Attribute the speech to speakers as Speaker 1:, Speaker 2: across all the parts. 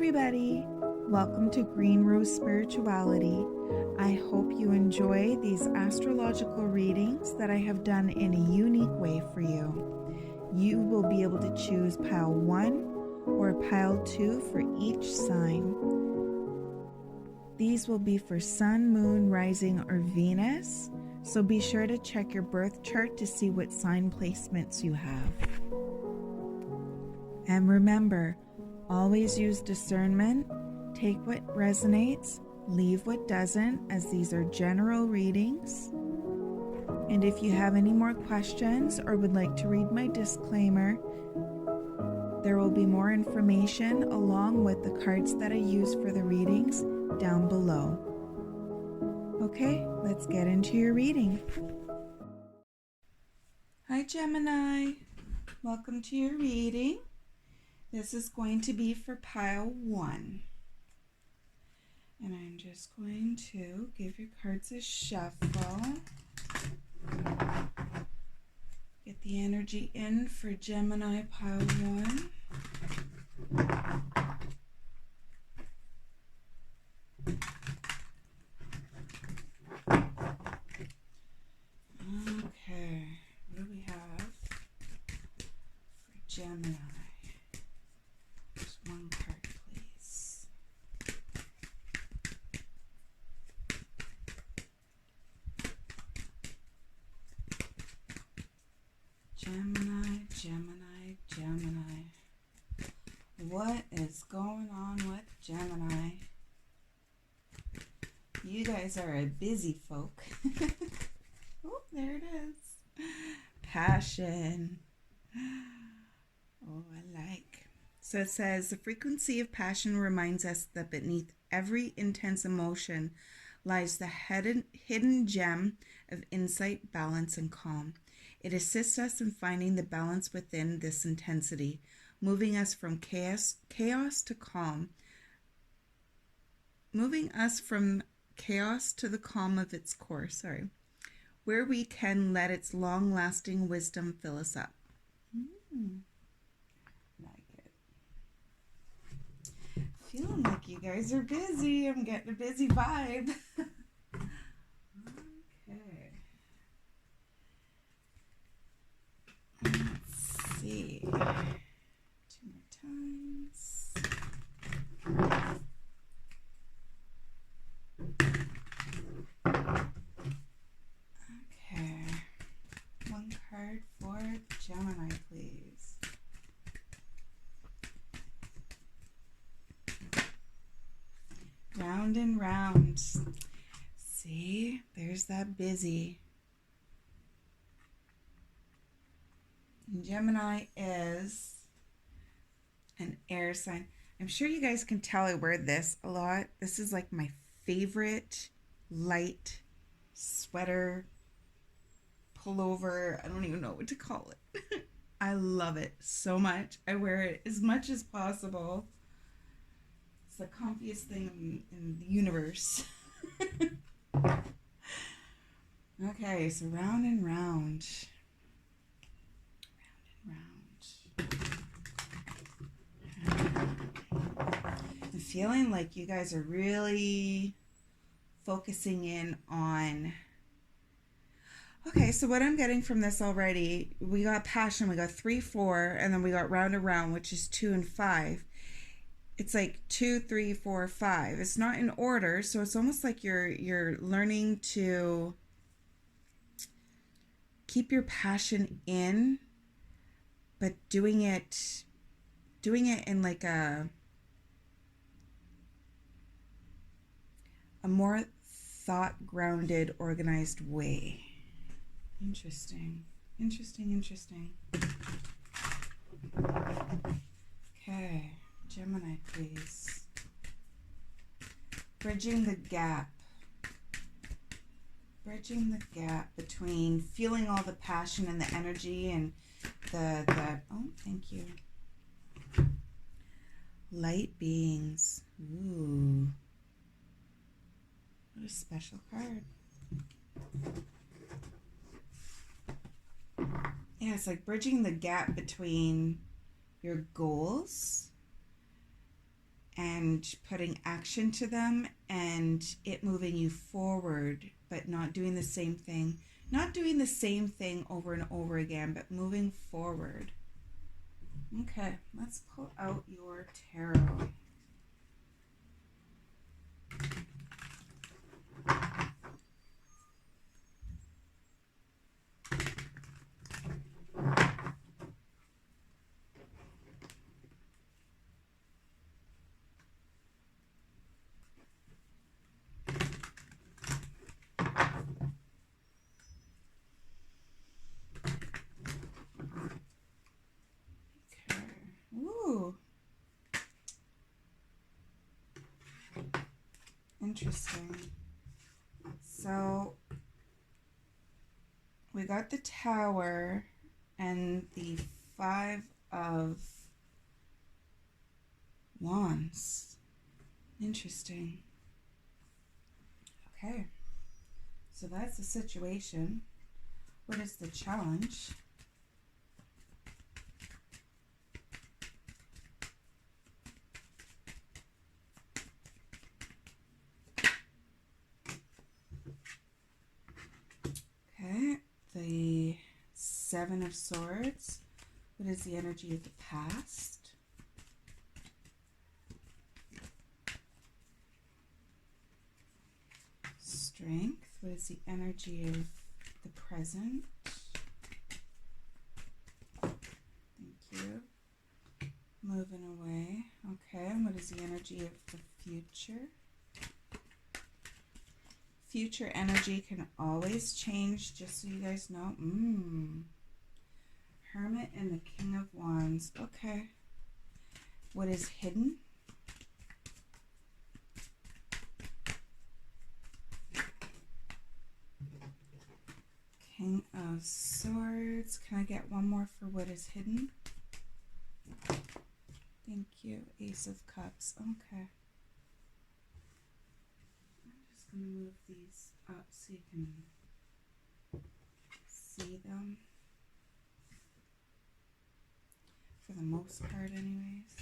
Speaker 1: everybody, welcome to Green Rose Spirituality. I hope you enjoy these astrological readings that I have done in a unique way for you. You will be able to choose pile 1 or pile 2 for each sign. These will be for Sun, Moon, Rising, or Venus, so be sure to check your birth chart to see what sign placements you have. And remember, always use discernment. Take what resonates, leave what doesn't, as these are general readings. And if you have any more questions or would like to read my disclaimer, there will be more information along with the cards that I use for the readings down below. Okay, let's get into your reading. Hi Gemini, welcome to your reading. This is going to be for pile 1. And I'm just going to give your cards a shuffle. Get the energy in for Gemini pile 1. Okay, what do we have for Gemini? Just one card, please. Gemini, Gemini, Gemini. What is going on with Gemini? You guys are a busy folk. Oh, there it is. Passion. Oh, I like. So it says, the frequency of passion reminds us that beneath every intense emotion lies the hidden gem of insight, balance, and calm. It assists us in finding the balance within this intensity, moving us from chaos to calm, moving us from chaos to the calm of its course, where we can let its long-lasting wisdom fill us up. Feeling like you guys are busy. I'm getting a busy vibe. Okay. Let's see. 2 more times. Okay. 1 card for Gemini, please. Round and round. See, there's that busy. And Gemini is an air sign. I'm sure you guys can tell I wear this a lot. This is like my favorite light sweater, pullover. I don't even know what to call it. I love it so much. I wear it as much as possible. The comfiest thing in the universe. Okay, so round and round. Round and round. I'm feeling like you guys are really focusing in on... Okay, so what I'm getting from this already, we got passion, we got 3, 4, and then we got round and round, which is 2 and 5. It's like 2, 3, 4, 5. It's not in order, so it's almost like you're learning to keep your passion in, but doing it in like a more thought-grounded, organized way. Interesting. Okay. Gemini, please. Bridging the gap. Bridging the gap between feeling all the passion and the energy and the oh, thank you. Light beings. Ooh. What a special card. Yeah, it's like bridging the gap between your goals and putting action to them and it moving you forward, but not doing the same thing. Not doing the same thing over and over again, but moving forward. Okay, let's pull out your tarot. Ooh. Interesting. So we got the Tower and the Five of Wands. Interesting. Okay. So that's the situation. What is the challenge? Okay, the Seven of Swords. What is the energy of the past? Strength. What is the energy of the present? Thank you. Moving away. Okay, and what is the energy of the future? Future energy can always change, just so you guys know. Hermit and the King of Wands. Okay. What is hidden? King of Swords. Can I get one more for what is hidden? Thank you. Ace of Cups. Okay. I'm going to move these up so you can see them. For the most part, anyways.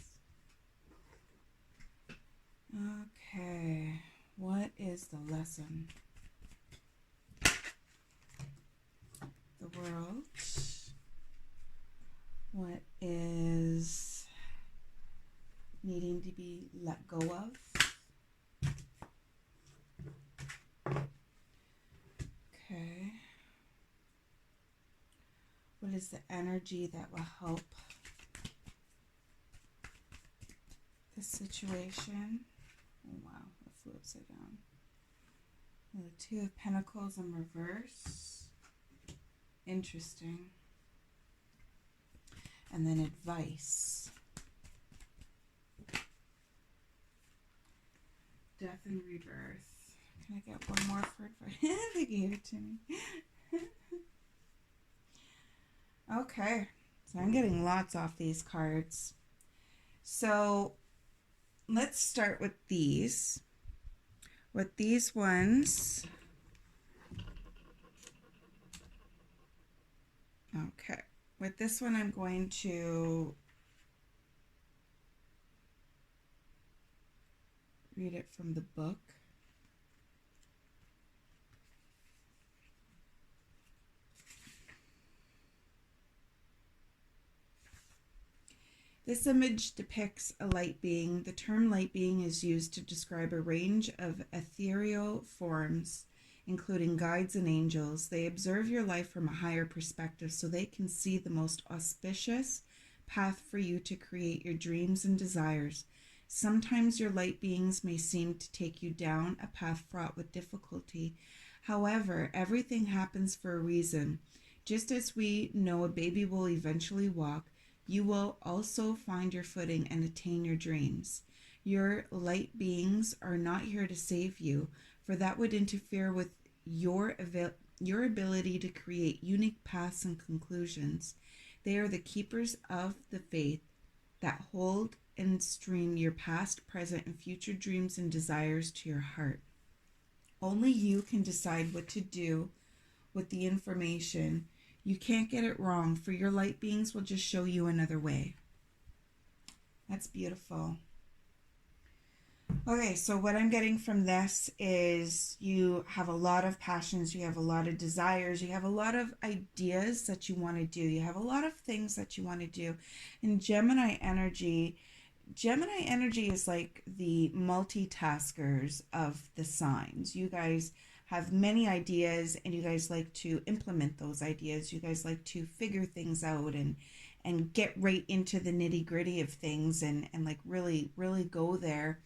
Speaker 1: Okay. What is the lesson? The World. What is needing to be let go of? Okay. What is the energy that will help this situation? Oh wow, it flew upside down. The Two of Pentacles in reverse. Interesting. And then advice. Death and rebirth. Can I get one more for advice? They gave it to me. Okay. So I'm getting lots off these cards. So let's start with these. With these ones. Okay. With this one, I'm going to read it from the book. This image depicts a light being. The term light being is used to describe a range of ethereal forms, including guides and angels. They observe your life from a higher perspective so they can see the most auspicious path for you to create your dreams and desires. Sometimes your light beings may seem to take you down a path fraught with difficulty. However, everything happens for a reason. Just as we know a baby will eventually walk, you will also find your footing and attain your dreams. Your light beings are not here to save you, for that would interfere with your ability to create unique paths and conclusions. They are the keepers of the faith that hold and stream your past, present, and future dreams and desires to your heart. Only you can decide what to do with the information. You can't get it wrong, for your light beings will just show you another way. That's beautiful. Okay, so what I'm getting from this is you have a lot of passions, you have a lot of desires, you have a lot of ideas that you want to do, you have a lot of things that you want to do. And Gemini energy is like the multitaskers of the signs. You guys have many ideas and you guys like to implement those ideas. You guys like to figure things out and get right into the nitty gritty of things and like really, really go there.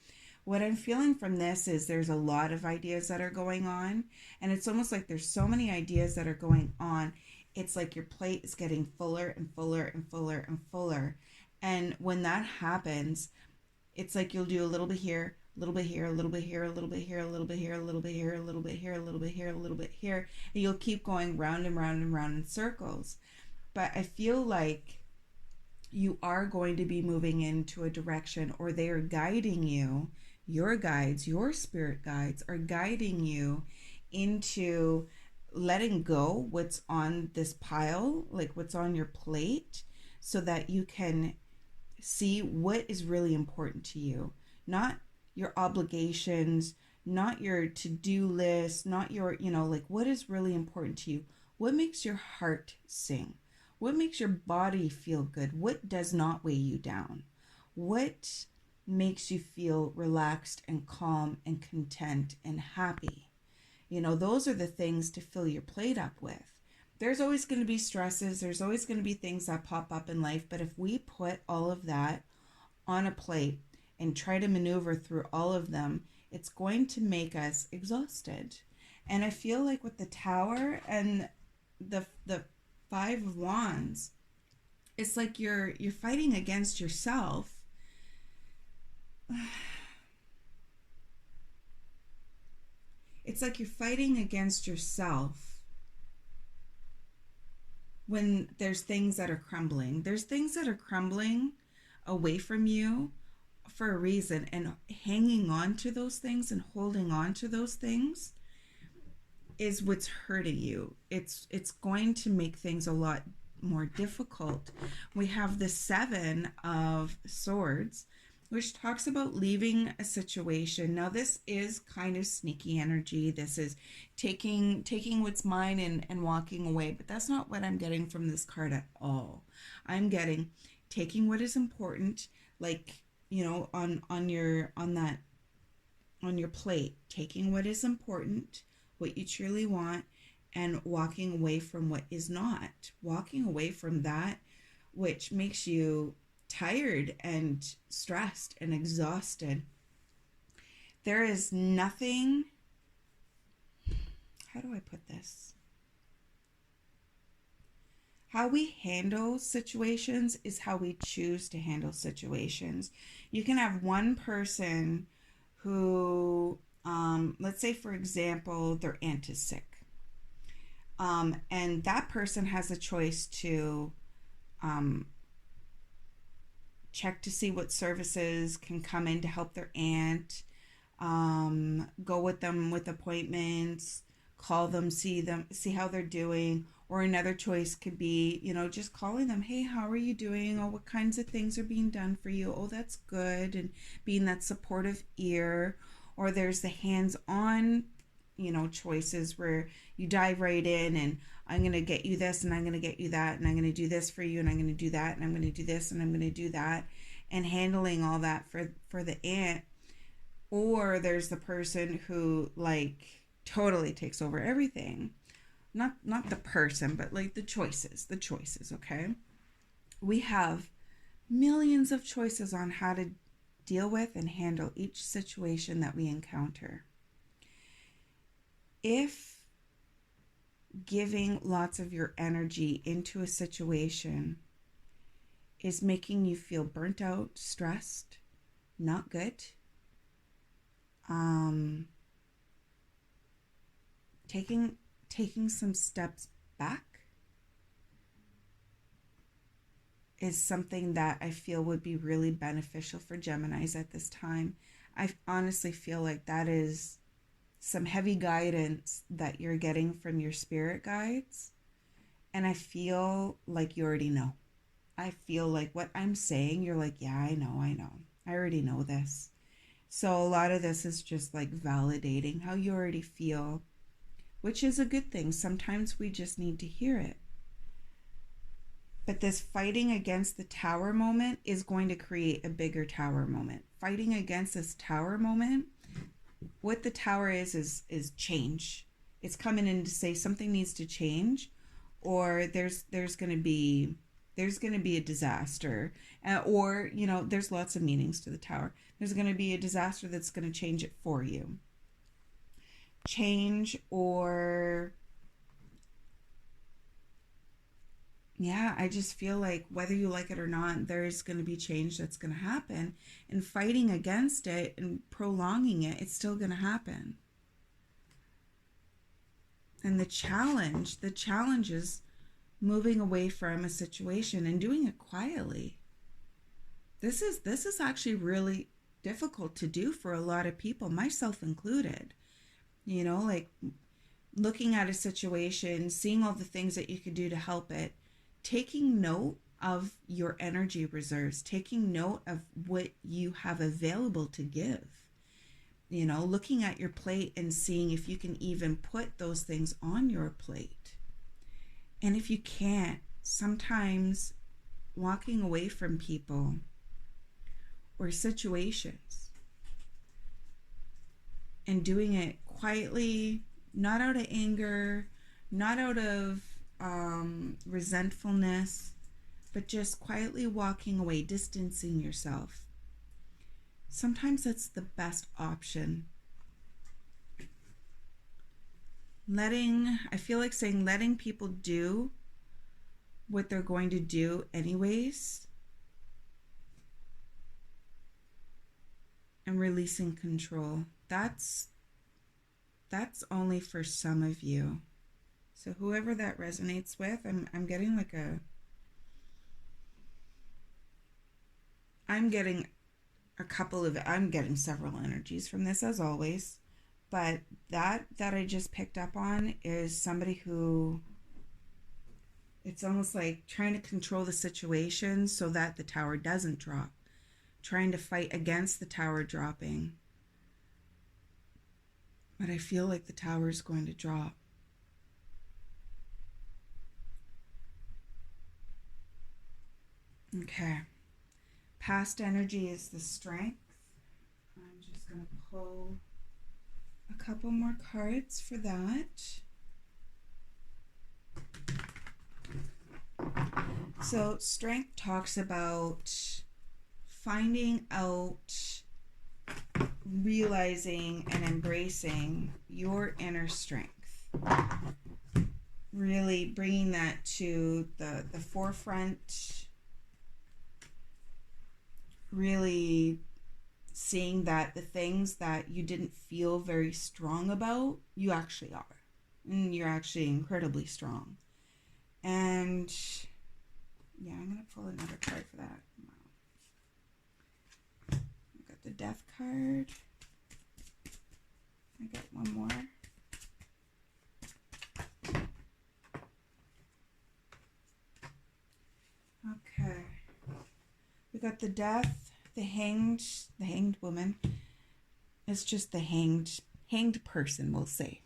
Speaker 1: What I'm feeling from this is there's a lot of ideas that are going on, and it's almost like there's so many ideas that are going on. It's like your plate is getting fuller and fuller and fuller and fuller. And when that happens, it's like you'll do a little bit here, a little bit here, a little bit here, a little bit here, a little bit here, a little bit here, a little bit here, a little bit here, a little bit here, and you'll keep going round and round and round in circles. But I feel like you are going to be moving into a direction, or they are guiding you. Your guides, your spirit guides are guiding you into letting go what's on this pile, like what's on your plate, so that you can see what is really important to you. Not your obligations, not your to-do list, not your, like what is really important to you. What makes your heart sing? What makes your body feel good? What does not weigh you down? What makes you feel relaxed and calm and content and happy? Those are the things to fill your plate up with. There's always going to be stresses, there's always going to be things that pop up in life, but if we put all of that on a plate and try to maneuver through all of them, it's going to make us exhausted. And I feel like with the Tower and the Five of Wands, it's like you're fighting against yourself. It's like you're fighting against yourself when there's things that are crumbling. There's things that are crumbling away from you for a reason, and hanging on to those things and holding on to those things is what's hurting you. It's going to make things a lot more difficult. We have the Seven of Swords, which talks about leaving a situation. Now this is kind of sneaky energy. This is taking what's mine and walking away, but that's not what I'm getting from this card at all. I'm getting taking what is important, like, on your plate, taking what is important, what you truly want, and walking away from what is not. Walking away from that which makes you tired and stressed and exhausted. There is nothing, how do I put this? How we handle situations is how we choose to handle situations. You can have one person who, let's say, for example, their aunt is sick. And that person has a choice to check to see what services can come in to help their aunt, go with them with appointments, call them, see how they're doing. Or another choice could be, just calling them, hey, how are you doing? Or what kinds of things are being done for you? Oh, that's good. And being that supportive ear. Or there's the hands-on, choices where you dive right in and I'm going to get you this and I'm going to get you that and I'm going to do this for you and I'm going to do that and I'm going to do this and I'm going to do that, and handling all that for the aunt. Or there's the person who like totally takes over everything. Not the person, but like the choices, okay? We have millions of choices on how to deal with and handle each situation that we encounter. If giving lots of your energy into a situation is making you feel burnt out, stressed, not good, taking some steps back is something that I feel would be really beneficial for Geminis at this time. I honestly feel like that is some heavy guidance that you're getting from your spirit guides. And I feel like you already know. I feel like what I'm saying, you're like, yeah, I know. I already know this. So a lot of this is just like validating how you already feel, which is a good thing. Sometimes we just need to hear it. But this fighting against the tower moment is going to create a bigger tower moment. Fighting against this tower moment, what the tower is change. It's coming in to say something needs to change, or there's going to be a disaster, or there's lots of meanings to the tower. There's going to be a disaster that's going to change it for you. Change, or yeah, I just feel like whether you like it or not, there's going to be change that's going to happen, and fighting against it and prolonging it, it's still going to happen. And the challenge is moving away from a situation and doing it quietly. This is actually really difficult to do for a lot of people, myself included. Like looking at a situation, seeing all the things that you could do to help it, taking note of your energy reserves, taking note of what you have available to give. Looking at your plate and seeing if you can even put those things on your plate. And if you can't, sometimes walking away from people or situations and doing it quietly, not out of anger, not out of resentfulness, but just quietly walking away, distancing yourself. Sometimes that's the best option. I feel like saying letting people do what they're going to do anyways, and releasing control. That's only for some of you. So whoever that resonates with, I'm getting like I'm getting several energies from this, as always. But that I just picked up on is somebody who, it's almost like trying to control the situation so that the tower doesn't drop. Trying to fight against the tower dropping. But I feel like the tower is going to drop. Okay. Past energy is the strength. I'm just going to pull a couple more cards for that. So strength talks about finding out, realizing, and embracing your inner strength. Really bringing that to the forefront. Really seeing that the things that you didn't feel very strong about, you actually are. And you're actually incredibly strong. And yeah, I'm going to pull another card for that. I got the Death card. I got one more. Okay. We got the Death, the hanged woman. It's just the hanged person, we'll say.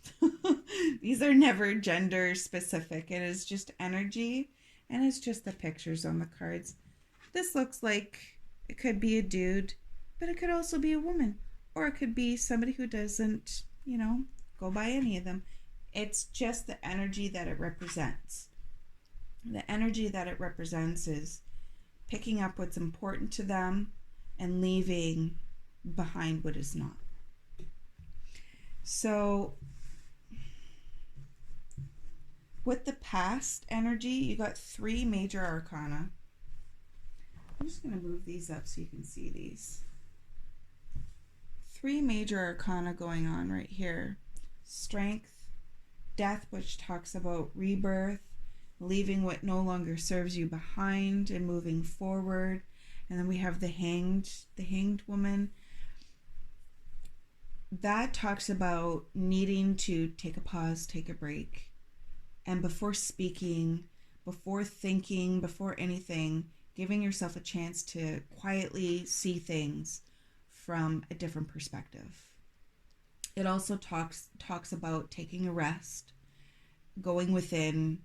Speaker 1: These are never gender specific. It is just energy, and it's just the pictures on the cards. This looks like it could be a dude, but it could also be a woman, or it could be somebody who doesn't, go by any of them. It's just the energy that it represents. The energy that it represents is picking up what's important to them and leaving behind what is not. So with the past energy, you got 3 major arcana. I'm just going to move these up so you can see these. 3 major arcana going on right here. Strength, Death, which talks about rebirth, leaving what no longer serves you behind and moving forward. And then we have the hanged woman. That talks about needing to take a pause, take a break. And before speaking, before thinking, before anything, giving yourself a chance to quietly see things from a different perspective. It also talks about taking a rest, going within.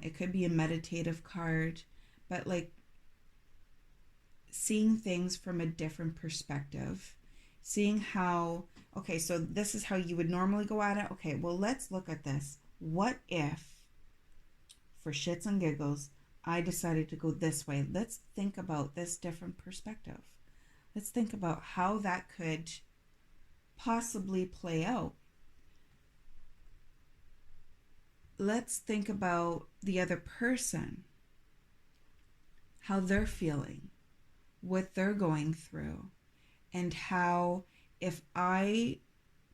Speaker 1: It could be a meditative card, but like seeing things from a different perspective, seeing how, okay, so this is how you would normally go at it. Okay, well, let's look at this. What if, for shits and giggles, I decided to go this way? Let's think about this different perspective. Let's think about how that could possibly play out. Let's think about the other person, how they're feeling, what they're going through, and how if I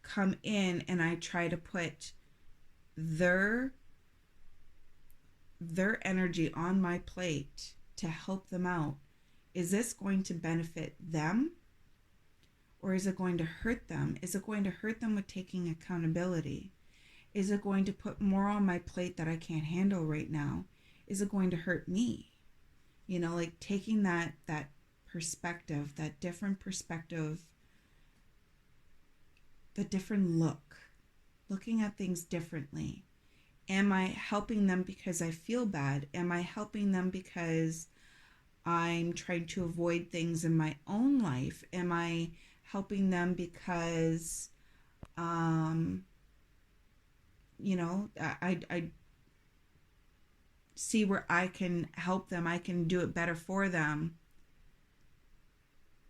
Speaker 1: come in and I try to put their energy on my plate to help them out, is this going to benefit them, or is it going to hurt them? Is it going to hurt them with taking accountability? Is it going to put more on my plate that I can't handle right now? Is it going to hurt me? You know, like taking that perspective, that different perspective, the different look, looking at things differently. Am I helping them because I feel bad? Am I helping them because I'm trying to avoid things in my own life? Am I helping them because, I see where I can help them, I can do it better for them,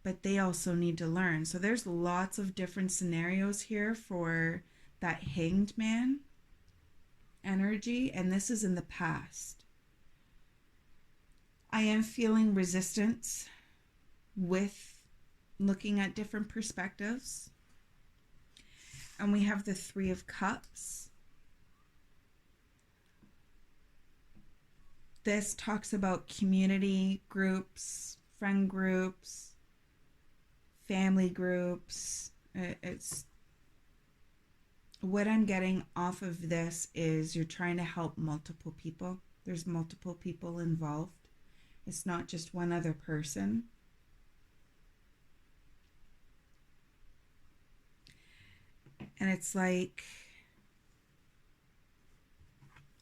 Speaker 1: but they also need to learn. So there's lots of different scenarios here for that Hanged Man energy, and this is in the past. I am feeling resistance with looking at different perspectives. And we have the Three of Cups. This talks about community groups, friend groups, family groups. It's what I'm getting off of this is you're trying to help multiple people. There's multiple people involved. It's not just one other person. And it's like,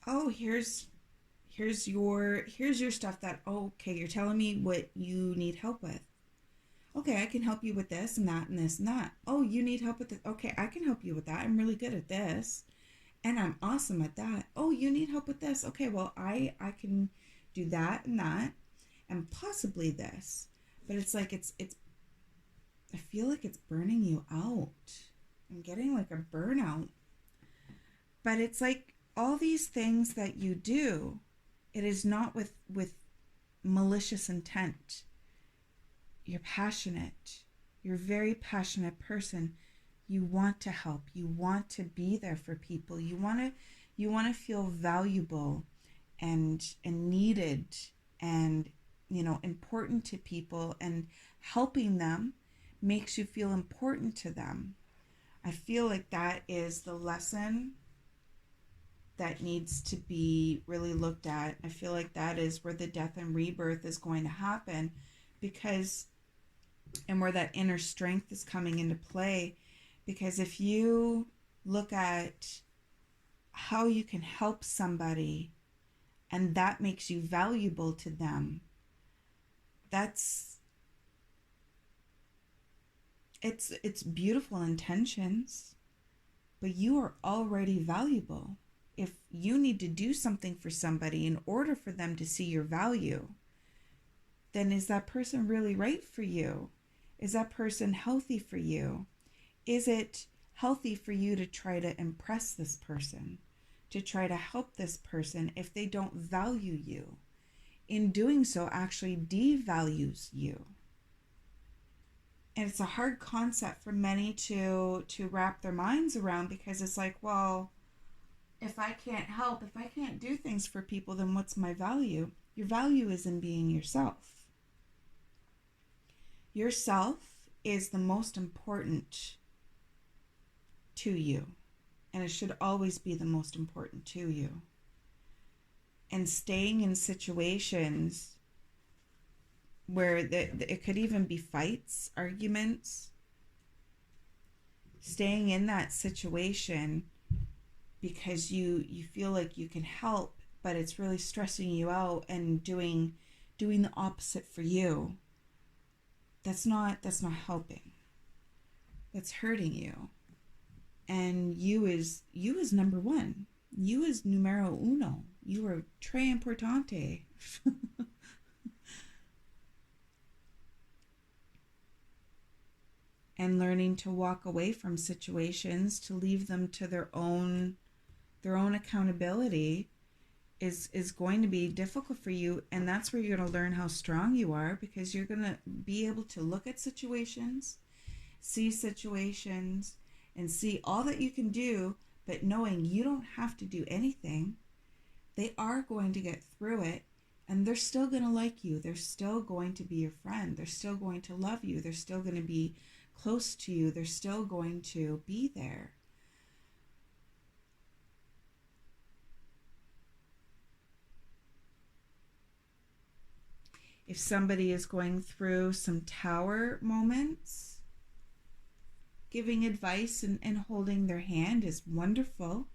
Speaker 1: oh, here's your stuff that, oh, okay, you're telling me what you need help with. Okay, I can help you with this and that and this and that. Oh, you need help with this. Okay, I can help you with that. I'm really good at this. And I'm awesome at that. Oh, you need help with this. Okay, well, I can do that and possibly this. But it's like it's I feel like it's burning you out. I'm getting like a burnout. But it's like all these things that you do, it is not with malicious intent. You're passionate. You're a very passionate person. You want to help. You want to be there for people. You want to feel valuable and needed and, important to people, and helping them makes you feel important to them. I feel like that is the lesson that needs to be really looked at. I feel like that is where the death and rebirth is going to happen, and where that inner strength is coming into play. Because if you look at how you can help somebody and that makes you valuable to them, it's beautiful intentions, but you are already valuable. If you need to do something for somebody in order for them to see your value, then is that person really right for you? Is that person healthy for you? Is it healthy for you to try to impress this person, to try to help this person if they don't value you? In doing so, actually devalues you. And it's a hard concept for many to wrap their minds around, because it's like, well, if I can't help, if I can't do things for people, then what's my value? Your value is in being yourself. Yourself is the most important to you, and it should always be the most important to you. And staying in situations where it could even be fights, arguments, staying in that situation because you feel like you can help, but it's really stressing you out and doing the opposite for you. That's not helping. That's hurting you. And you is number one. You is numero uno. You are tre importante. And learning to walk away from situations, to leave them to their own accountability is going to be difficult for you. And that's where you're going to learn how strong you are, because you're going to be able to look at situations, see situations, and see all that you can do, but knowing you don't have to do anything. They are going to get through it, and they're still going to like you. They're still going to be your friend. They're still going to love you. They're still going to be close to you. They're still going to be there. If somebody is going through some tower moments, giving advice and holding their hand is wonderful,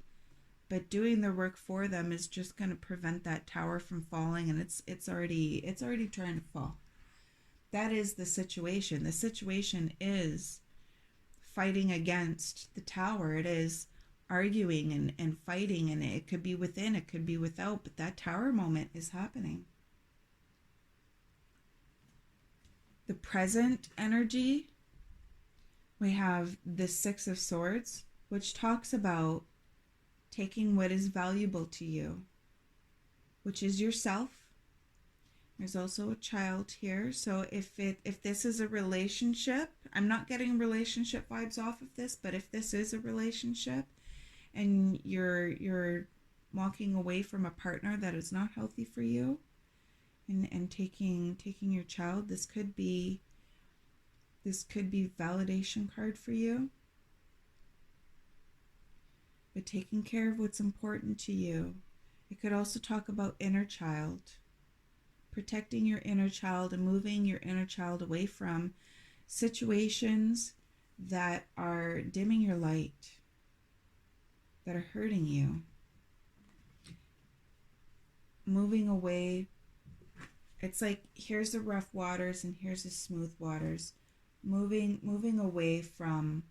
Speaker 1: but doing the work for them is just going to prevent that tower from falling, and it's already trying to fall. That is the situation. The situation is fighting against the tower. It is arguing and fighting, and it could be within, it could be without, but that tower moment is happening. The present energy, we have the Six of Swords, which talks about taking what is valuable to you, which is yourself. There's also a child here. So if this is a relationship, I'm not getting relationship vibes off of this, but if this is a relationship and you're walking away from a partner that is not healthy for you, and taking your child, this could be validation card for you. But taking care of what's important to you. It could also talk about inner child. Protecting your inner child and moving your inner child away from situations that are dimming your light, that are hurting you. Moving away. It's like, here's the rough waters and here's the smooth waters. Moving away from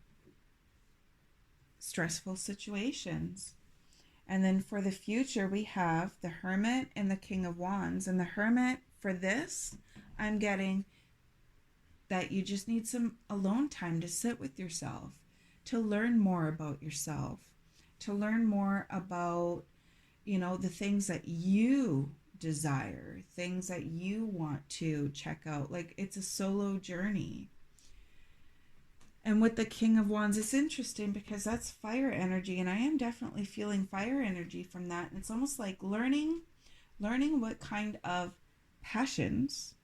Speaker 1: stressful situations. And then for the future, we have the Hermit and the King of Wands. And the Hermit, for this, I'm getting that you just need some alone time to sit with yourself, to learn more about yourself, to learn more about, the things that you desire, things that you want to check out. Like, it's a solo journey. And with the King of Wands, it's interesting because that's fire energy, and I am definitely feeling fire energy from that. And it's almost like learning what kind of passions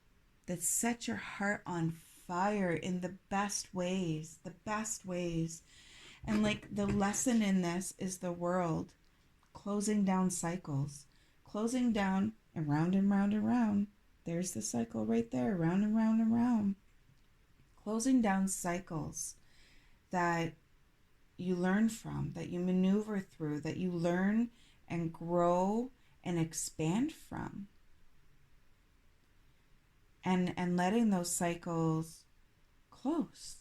Speaker 1: that set your heart on fire in the best ways. And like, the lesson in this is the world closing down cycles, closing down, and round and round and round. There's the cycle right there, round and round and round. Closing down cycles that you learn from, that you maneuver through, that you learn and grow and expand from. And letting those cycles close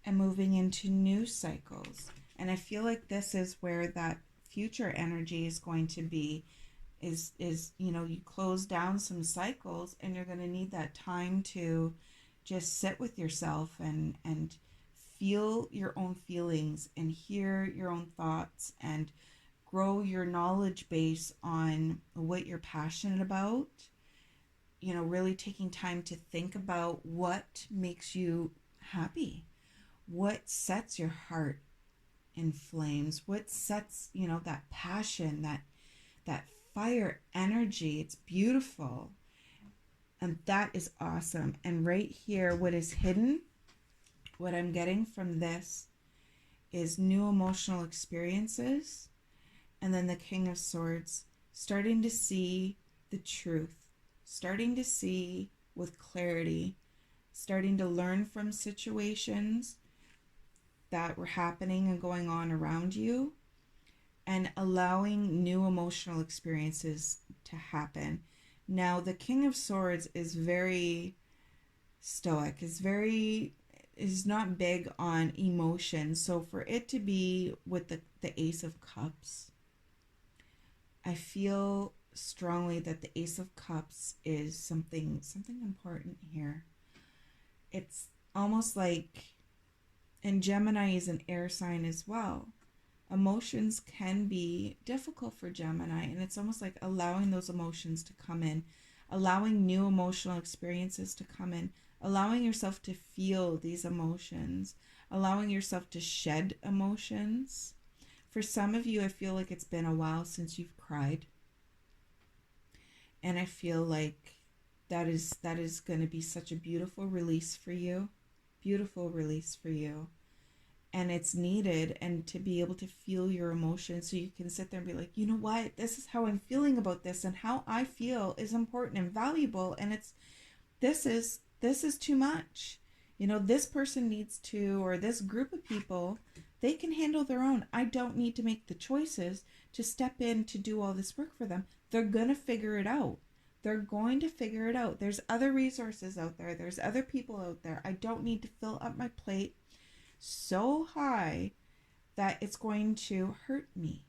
Speaker 1: and moving into new cycles. And I feel like this is where that future energy is going to be, is you close down some cycles, and you're going to need that time to just sit with yourself and feel your own feelings and hear your own thoughts and grow your knowledge base on what you're passionate about. Really taking time to think about what makes you happy, what sets your heart in flames, what sets, that passion, that fire energy. It's beautiful. And that is awesome. And right here, what is hidden, what I'm getting from this is new emotional experiences. And then the King of Swords, starting to see the truth, starting to see with clarity, starting to learn from situations that were happening and going on around you, and allowing new emotional experiences to happen. Now, the King of Swords is very stoic, is not big on emotion. So for it to be with the Ace of Cups, I feel strongly that the Ace of Cups is something important here. It's almost like, and Gemini is an air sign as well. Emotions can be difficult for Gemini, and it's almost like allowing those emotions to come in, allowing new emotional experiences to come in, allowing yourself to feel these emotions, allowing yourself to shed emotions. For some of you, I feel like it's been a while since you've cried, and I feel like that is going to be such a beautiful release for you, and it's needed, and to be able to feel your emotions so you can sit there and be like, you know what, this is how I'm feeling about this, and how I feel is important and valuable, and this is too much. This person needs to, or this group of people, they can handle their own. I don't need to make the choices to step in to do all this work for them. They're going to figure it out. There's other resources out there. There's other people out there. I don't need to fill up my plate so high that it's going to hurt me.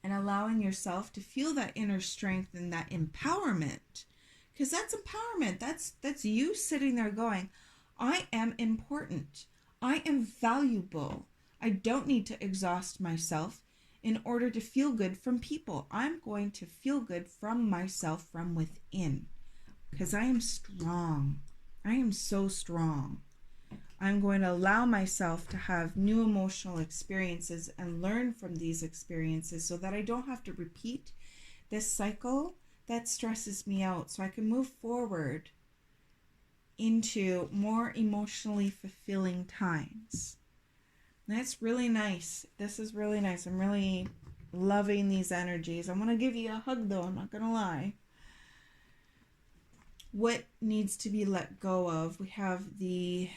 Speaker 1: And allowing yourself to feel that inner strength and that empowerment, because that's empowerment. That's you sitting there going, I am important, I am valuable, I don't need to exhaust myself in order to feel good from people. I'm going to feel good from myself, from within, because I am strong. I am so strong. I'm going to allow myself to have new emotional experiences and learn from these experiences so that I don't have to repeat this cycle that stresses me out, so I can move forward into more emotionally fulfilling times. That's really nice. This is really nice. I'm really loving these energies. I'm going to give you a hug though, I'm not going to lie. What needs to be let go of? We have the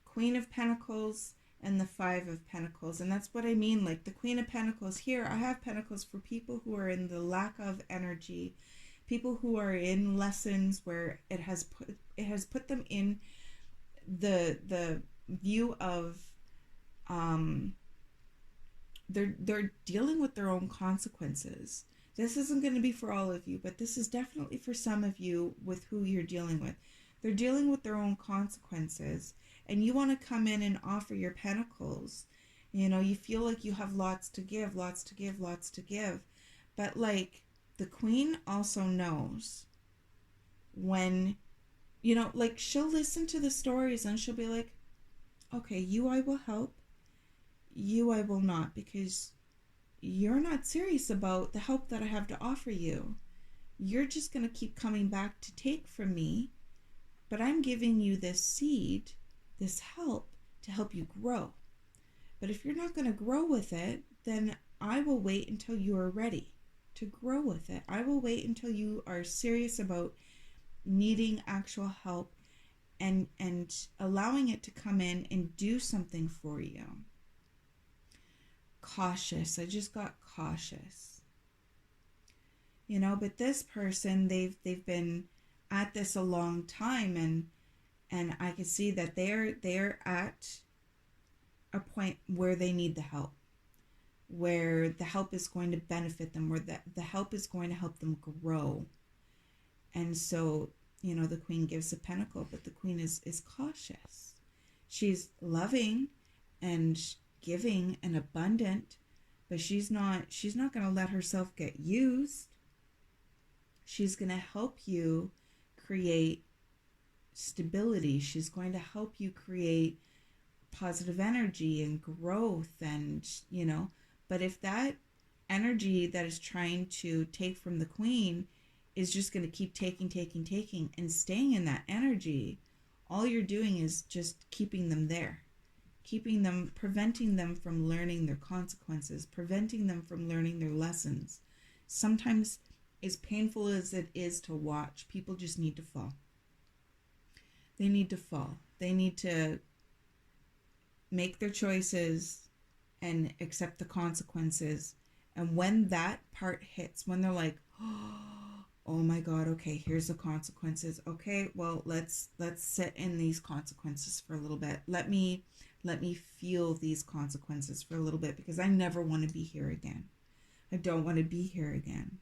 Speaker 1: Queen of Pentacles and the Five of Pentacles. And that's what I mean. Like the Queen of Pentacles here, I have Pentacles for people who are in the lack of energy, people who are in lessons where it has put them in the view of they're dealing with their own consequences. This isn't going to be for all of you, but this is definitely for some of you with who you're dealing with. They're dealing with their own consequences, and you want to come in and offer your pentacles. You feel like you have lots to give, but like the Queen also knows when, like she'll listen to the stories and she'll be like, okay, you I will help, you I will not, because you're not serious about the help that I have to offer you. You're just going to keep coming back to take from me, but I'm giving you this seed, this help, to help you grow. But if you're not going to grow with it, then I will wait until you are ready to grow with it. I will wait until you are serious about needing actual help and allowing it to come in and do something for you. Cautious. I just got cautious. But this person, they've been at this a long time, and I can see that they're at a point where they need the help, where the help is going to benefit them, where the help is going to help them grow. And so, the Queen gives a pentacle, but the Queen is cautious. She's loving and giving and abundant, but she's not going to let herself get used. She's going to help you create stability. She's going to help you create positive energy and growth, and but if that energy that is trying to take from the Queen is just going to keep taking and staying in that energy, all you're doing is just keeping them there, preventing them from learning their consequences, preventing them from learning their lessons. Sometimes as painful as it is to watch, people just need to fall. They need to fall. They need to make their choices and accept the consequences. And when that part hits, when they're like, oh my God, okay, here's the consequences. Okay, well, let's sit in these consequences for a little bit. Let me feel these consequences for a little bit, because I never want to be here again. I don't want to be here again.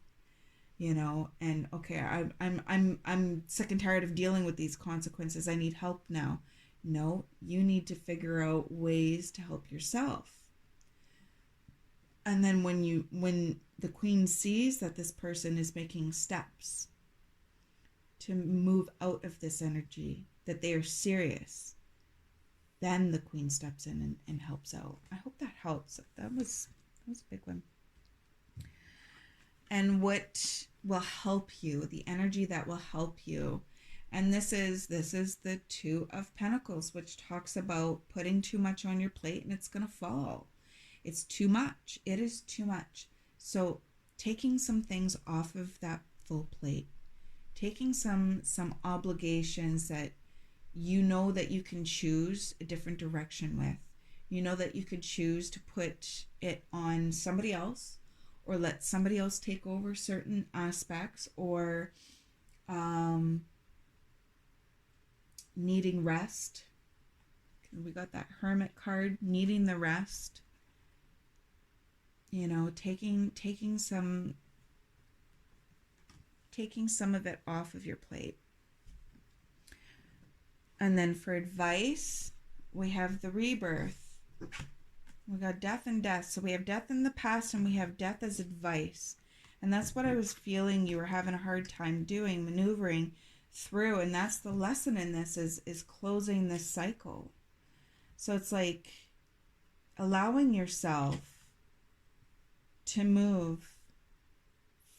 Speaker 1: You know, and okay, I'm sick and tired of dealing with these consequences. I need help now. No, you need to figure out ways to help yourself. And then when the queen sees that this person is making steps to move out of this energy, that they are serious, then the queen steps in and helps out. I hope that helps. That was a big one. And what will help you, the energy that will help you. And this is the Two of Pentacles, which talks about putting too much on your plate and it's going to fall. It's too much. It is too much. So taking some things off of that full plate, taking some obligations that you know that you can choose a different direction with. You know that you could choose to put it on somebody else, or let somebody else take over certain aspects, or needing rest. We got that Hermit card, needing the rest. You know, taking some of it off of your plate. And then for advice, we have the Rebirth. We got death and death. So we have death in the past and we have death as advice. And that's what I was feeling you were having a hard time doing, maneuvering through. And that's the lesson in this, is closing this cycle. So it's like allowing yourself to move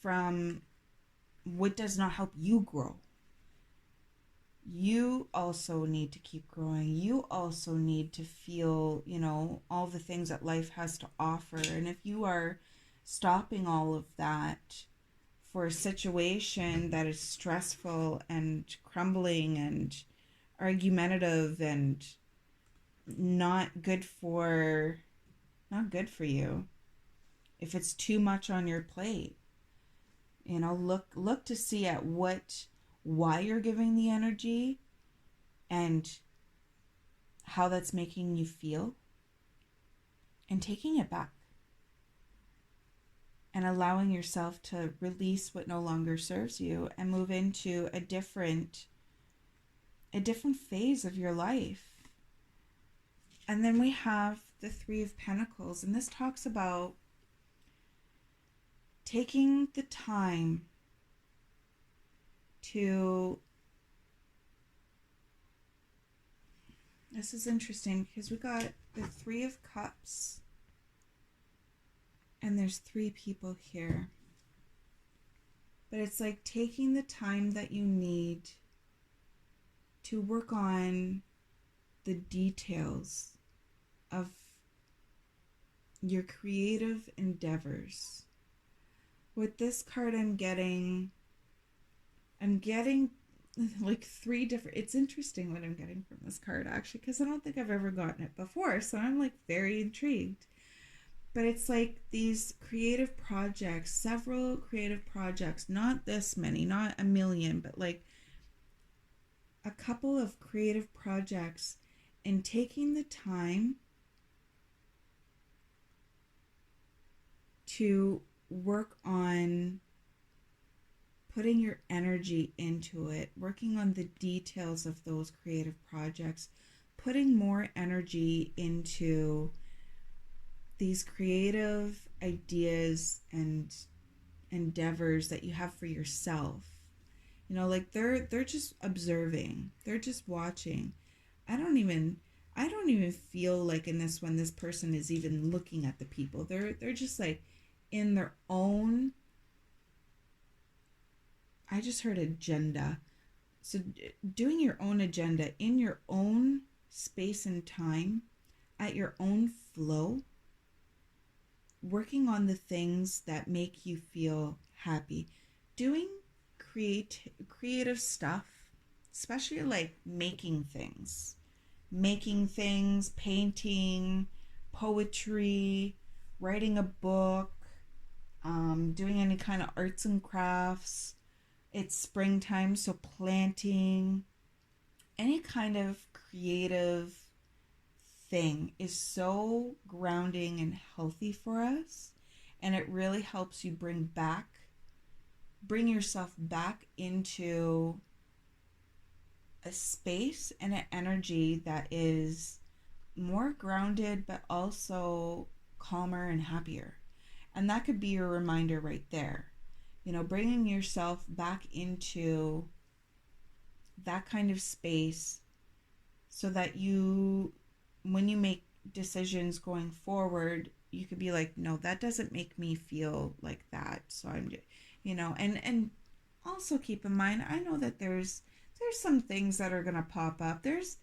Speaker 1: from what does not help you grow. You also need to keep growing. You also need to feel, you know, all the things that life has to offer. And if you are stopping all of that for a situation that is stressful and crumbling and argumentative and not good for you, if it's too much on your plate, you know, look to see at why you're giving the energy and how that's making you feel, and taking it back and allowing yourself to release what no longer serves you and move into a different phase of your life. And then we have the Three of Pentacles, and this talks about taking the time to, this is interesting because we got the Three of Cups and there's three people here. But it's like taking the time that you need to work on the details of your creative endeavors. With this card, I'm getting like three different, it's interesting what I'm getting from this card actually, because I don't think I've ever gotten it before, so I'm like very intrigued. But it's like these creative projects, several creative projects, not this many, not a million, but like a couple of creative projects, and taking the time to work on putting your energy into it, working on the details of those creative projects, putting more energy into these creative ideas and endeavors that you have for yourself. You know, like they're just observing, they're just watching. I don't even feel like in this one this person is even looking at the people. They're just like in their own, I just heard agenda. So doing your own agenda in your own space and time, at your own flow, working on the things that make you feel happy, doing creative stuff, especially like making things, painting, poetry, writing a book, doing any kind of arts and crafts. It's springtime, so planting, any kind of creative thing is so grounding and healthy for us. And it really helps you bring yourself back into a space and an energy that is more grounded, but also calmer and happier. And that could be your reminder right there. You know, bringing yourself back into that kind of space so that you, when you make decisions going forward, you could be like, no, that doesn't make me feel like that. So I'm, you know, and also keep in mind, I know that there's some things that are going to pop up. There's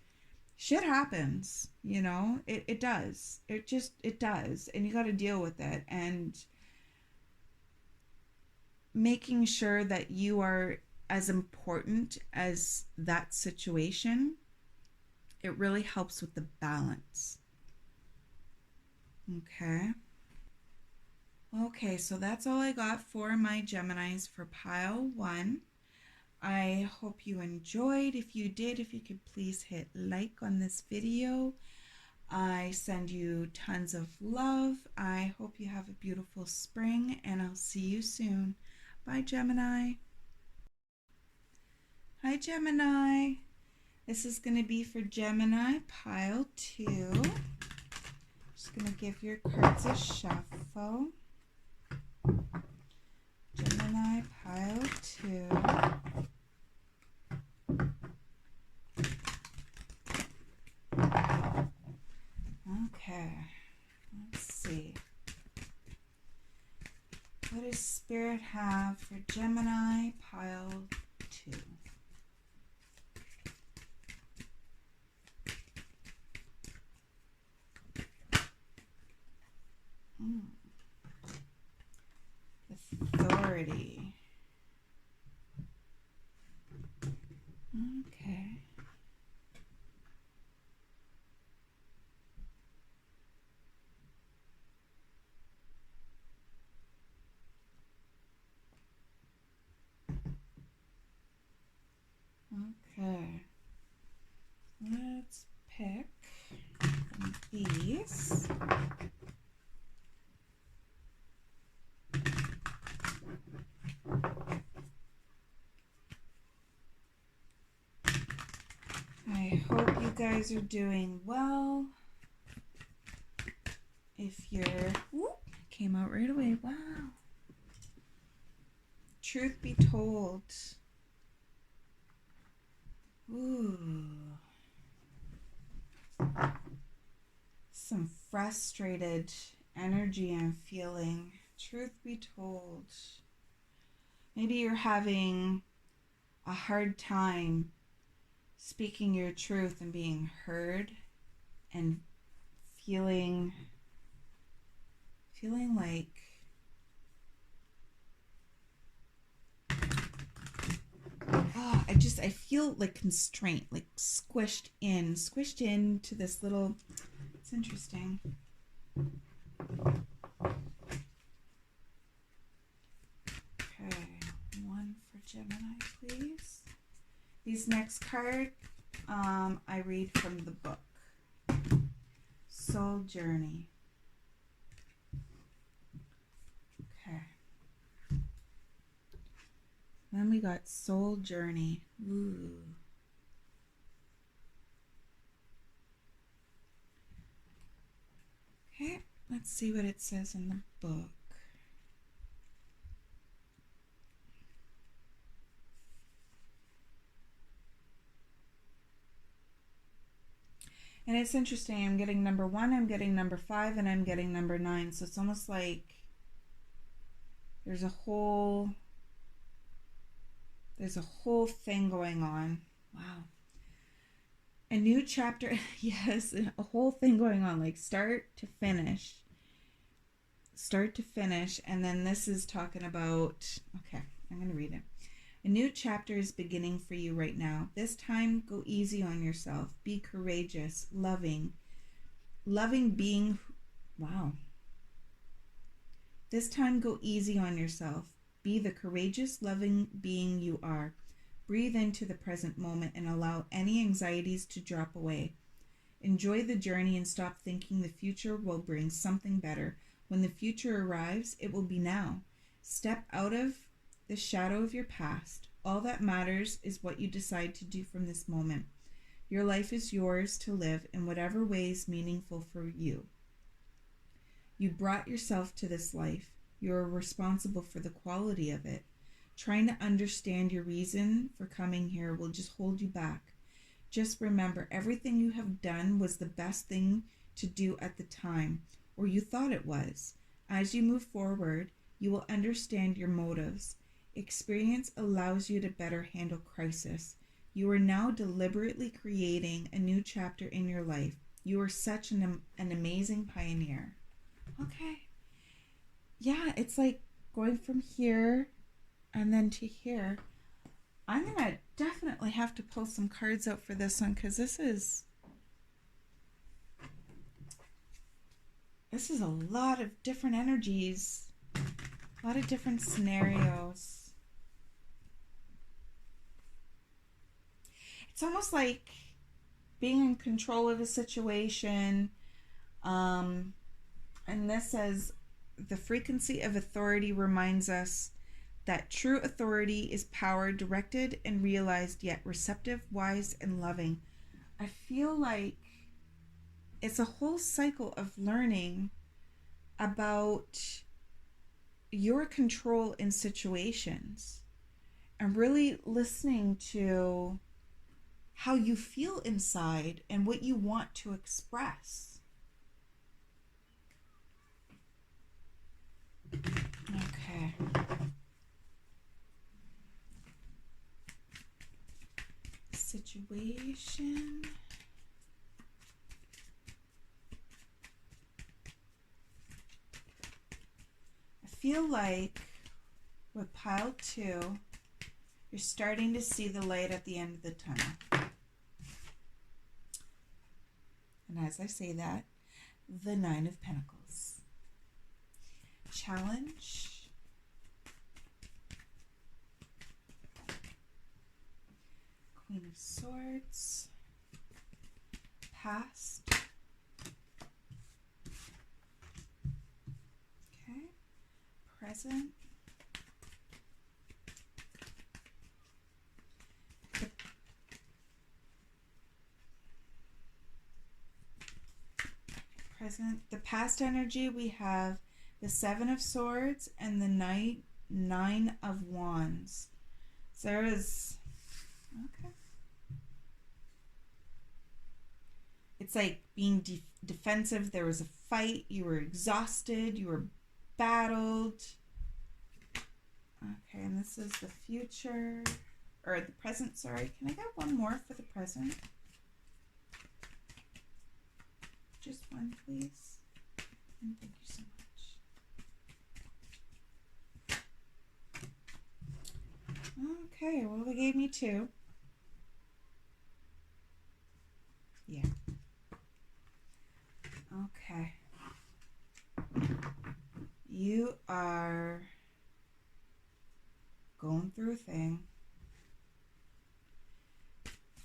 Speaker 1: shit happens, you know, it does. It does. And you got to deal with it. And making sure that you are as important as that situation, it really helps with the balance. Okay, so that's all I got for my Geminis for pile 1. I hope you enjoyed. If you did, if you could please hit like on this video. I send you tons of love. I hope you have a beautiful spring, and I'll see you soon. Bye, Gemini. Hi, Gemini. This is going to be for Gemini pile 2. Just going to give your cards a shuffle. Gemini pile 2. Okay, let's see. What does Spirit have for Gemini pile 2? Authority. Okay. Okay. Let's pick these. I hope you guys are doing well. If you're, whoop, came out right away. Wow. Truth be told. Ooh. Some frustrated energy I'm feeling. Truth be told. Maybe you're having a hard time speaking your truth and being heard, and feeling like I feel like constraint, like squished into this little, it's interesting. Okay, 1 for Gemini, please. These next card, I read from the book, Soul Journey. Okay. Then we got Soul Journey. Ooh. Okay, let's see what it says in the book. And it's interesting, I'm getting number 1, I'm getting number 5, and I'm getting number 9. So it's almost like there's a whole thing going on. Wow. A new chapter. Yes, a whole thing going on, like start to finish. And then this is talking about, okay, I'm going to read it. A new chapter is beginning for you right now. This time, go easy on yourself. Be courageous, loving being. Wow. This time, go easy on yourself. Be the courageous, loving being you are. Breathe into the present moment and allow any anxieties to drop away. Enjoy the journey and stop thinking the future will bring something better. When the future arrives, it will be now. Step out of the shadow of your past. All that matters is what you decide to do from this moment. Your life is yours to live in whatever way is meaningful for you. You brought yourself to this life. You are responsible for the quality of it. Trying to understand your reason for coming here will just hold you back. Just remember, everything you have done was the best thing to do at the time, or you thought it was. As you move forward, you will understand your motives. Experience allows you to better handle crisis. You are now deliberately creating a new chapter in your life. You are such an amazing pioneer. Okay. Yeah, it's like going from here and then to here. I'm going to definitely have to pull some cards out for this one because this is a lot of different energies, a lot of different scenarios. It's almost like being in control of a situation. And this says, the frequency of authority reminds us that true authority is power directed and realized, yet receptive, wise, and loving. I feel like it's a whole cycle of learning about your control in situations and really listening to how you feel inside and what you want to express. Okay. Situation. I feel like with pile 2, you're starting to see the light at the end of the tunnel. And as I say that, the 9 of Pentacles. Challenge. Queen of Swords. Past. Okay. Present. The past energy, we have the 7 of Swords and the 9 of Wands. So there is, okay. It's like being defensive. There was a fight. You were exhausted. You were battled. Okay, and this is the future, or the present, sorry. Can I get one more for the present? Just one, please. And thank you so much. Okay, well, they gave me 2. Yeah. Okay. You are going through a thing.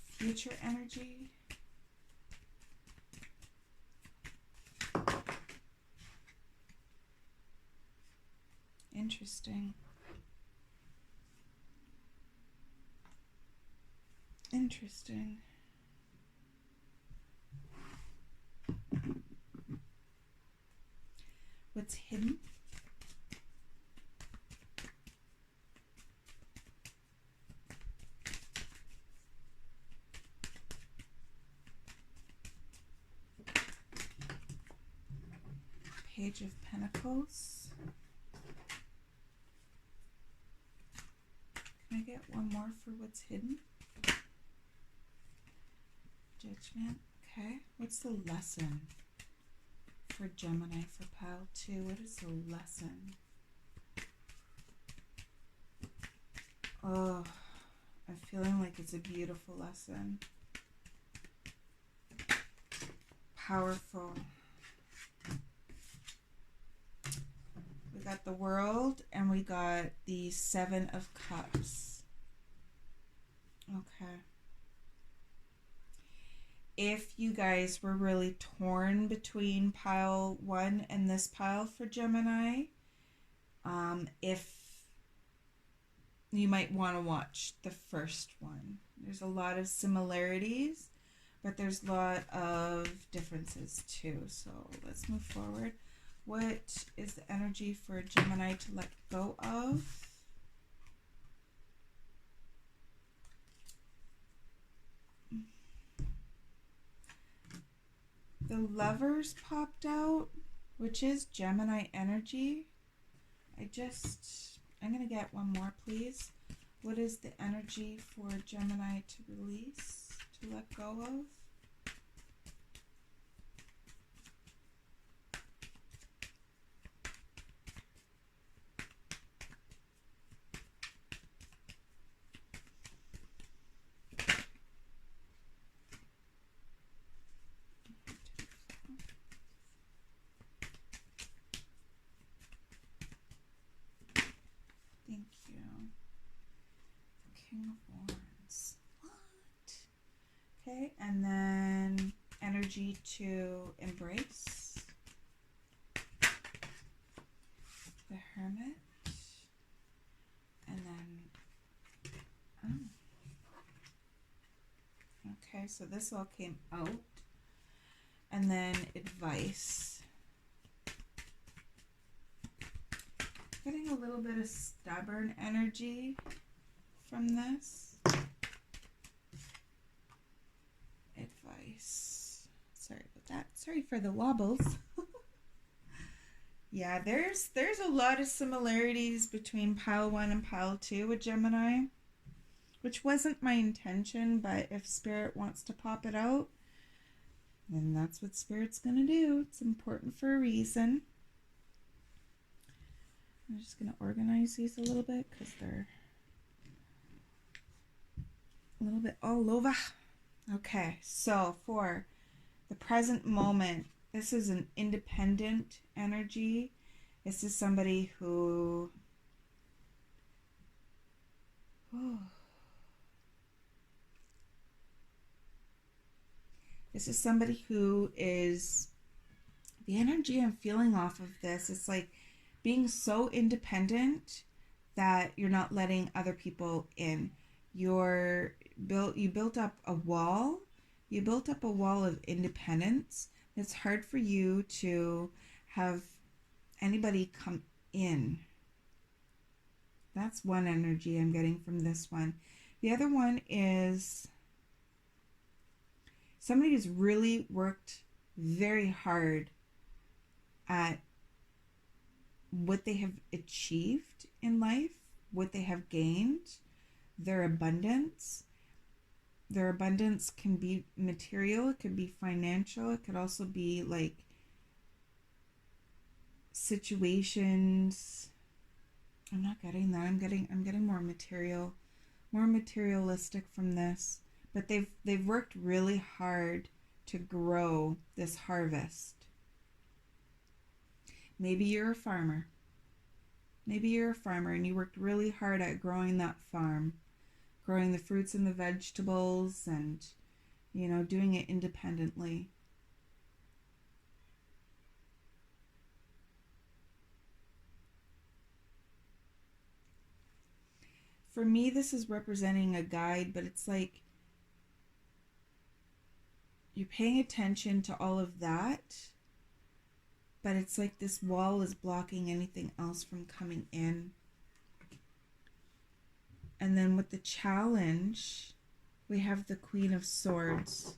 Speaker 1: Future energy. Interesting. Interesting. What's hidden? Page of Pentacles. Can I get one more for what's hidden? Judgment. Okay. What's the lesson for Gemini for pile 2? What is the lesson? Oh, I'm feeling like it's a beautiful lesson. Powerful. We got the World and we got the Seven of Cups. Okay. If you guys were really torn between pile 1 and this pile for Gemini, if you might want to watch the first one. There's a lot of similarities, but there's a lot of differences too. So let's move forward. What is the energy for Gemini to let go of? The Lovers popped out, which is Gemini energy. I'm going to get one more, please. What is the energy for Gemini to release, to let go of? Thank you. King of Wands. What? Okay, and then energy to embrace. The Hermit. And then, okay, so this all came out. And then advice. Getting a little bit of stubborn energy from this. Advice. Sorry about that. Sorry for the wobbles. Yeah, there's a lot of similarities between pile 1 and pile 2 with Gemini, which wasn't my intention, but if Spirit wants to pop it out, then that's what Spirit's going to do. It's important for a reason. I'm just going to organize these a little bit because they're a little bit all over. Okay, so for the present moment, this is an independent energy. This is somebody who... This is somebody who is... The energy I'm feeling off of this, it's like being so independent that you're not letting other people in. You built up a wall. You built up a wall of independence. It's hard for you to have anybody come in. That's one energy I'm getting from this one. The other one is somebody who's really worked very hard at what they have achieved in life, what they have gained, their abundance. Their abundance can be material, it could be financial, it could also be like situations. I'm not getting that. I'm getting more materialistic from this. But they've worked really hard to grow this harvest. Maybe you're a farmer. Maybe you're a farmer and you worked really hard at growing that farm, growing the fruits and the vegetables and, you know, doing it independently. For me, this is representing a guide, but it's like you're paying attention to all of that, but it's like this wall is blocking anything else from coming in. And then with the challenge, we have the Queen of Swords.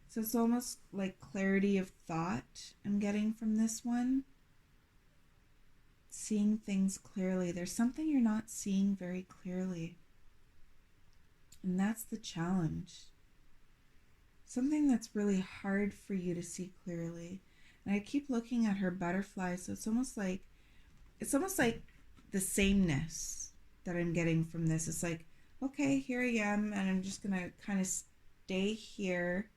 Speaker 1: So it's almost like clarity of thought I'm getting from this one. Seeing things clearly. There's something you're not seeing very clearly. And that's the challenge. Something that's really hard for you to see clearly. And I keep looking at her butterfly, so it's almost like the sameness. that I'm getting from this. It's like, okay, here I am, and I'm just gonna kind of stay here,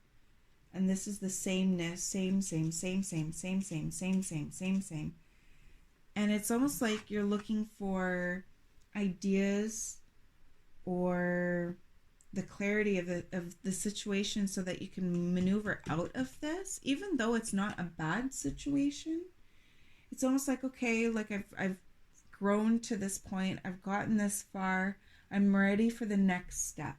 Speaker 1: and this is the sameness, same, and it's almost like you're looking for ideas or the clarity of the situation so that you can maneuver out of this, even though it's not a bad situation. It's almost like, okay, like I've grown to this point, I've gotten this far, I'm ready for the next step.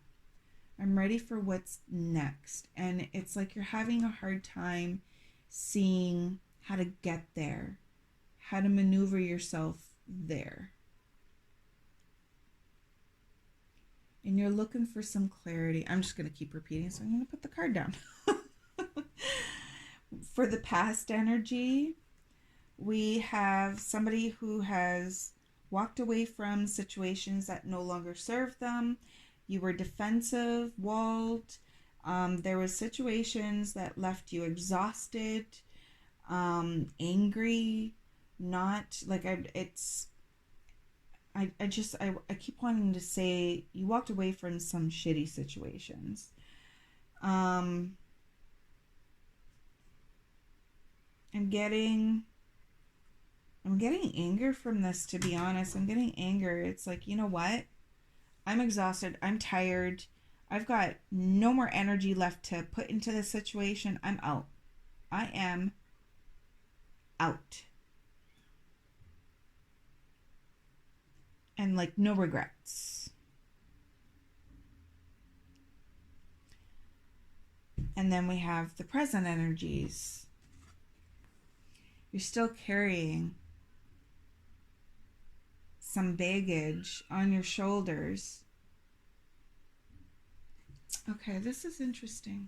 Speaker 1: I'm ready for what's next. And it's like you're having a hard time seeing how to get there, how to maneuver yourself there. And you're looking for some clarity. I'm just going to keep repeating, so I'm going to put the card down. For the past energy, we have somebody who has walked away from situations that no longer serve them. You were defensive, walled. There were situations that left you exhausted, angry, not like I keep wanting to say you walked away from some shitty situations. I'm getting anger from this, to be honest. I'm getting anger. It's like, you know what? I'm exhausted. I'm tired. I've got no more energy left to put into this situation. I'm out. I am out. And like no regrets. And then we have the present energies. You're still carrying some baggage on your shoulders. Okay, this is interesting.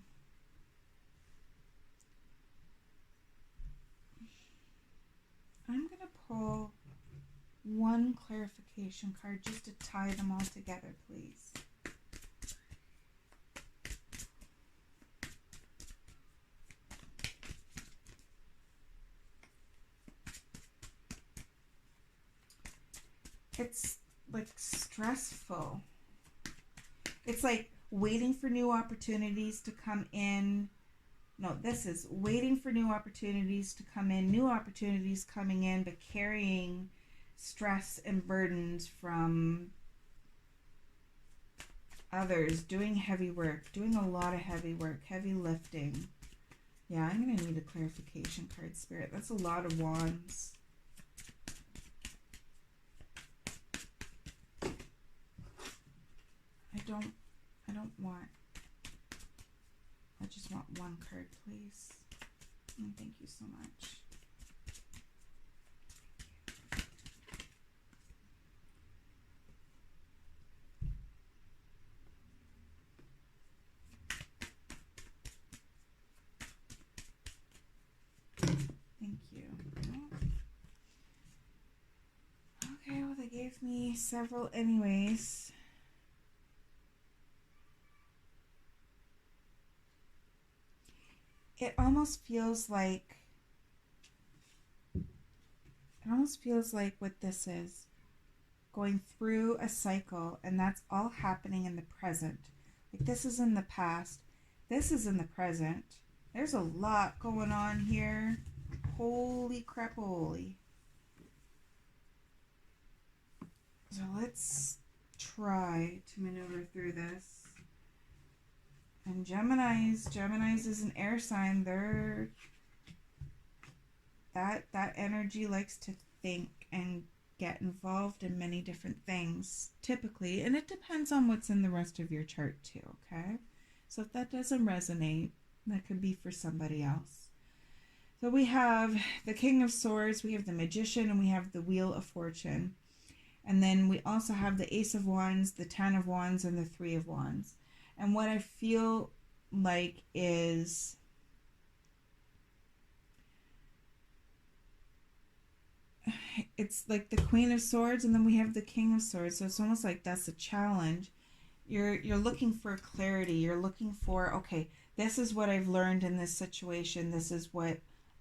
Speaker 1: I'm going to pull one clarification card just to tie them all together, please. It's like stressful. It's like waiting for new opportunities to come in. No, this is waiting for new opportunities to come in, new opportunities coming in, but carrying stress and burdens from others, doing heavy work, doing a lot of heavy work, heavy lifting. Yeah, I'm going to need a clarification card, Spirit. That's a lot of wands. I just want one card, please. And thank you so much. Thank you. Okay, well, they gave me several anyways. It almost feels like what this is, going through a cycle, and that's all happening in the present. Like, this is in the past, this is in the present. There's a lot going on here. Holy crap, holy. So let's try to maneuver through this. And Geminis is an air sign. They're that energy likes to think and get involved in many different things, typically, and it depends on what's in the rest of your chart too, okay? So if that doesn't resonate, that could be for somebody else. So we have the King of Swords, we have the Magician, and we have the Wheel of Fortune. And then we also have the Ace of Wands, the Ten of Wands, and the Three of Wands. And what I feel like is it's like the Queen of Swords, and then we have the King of Swords. So it's almost like that's a challenge. You're looking for clarity. You're looking for, okay, this is what I've learned in this situation. This is what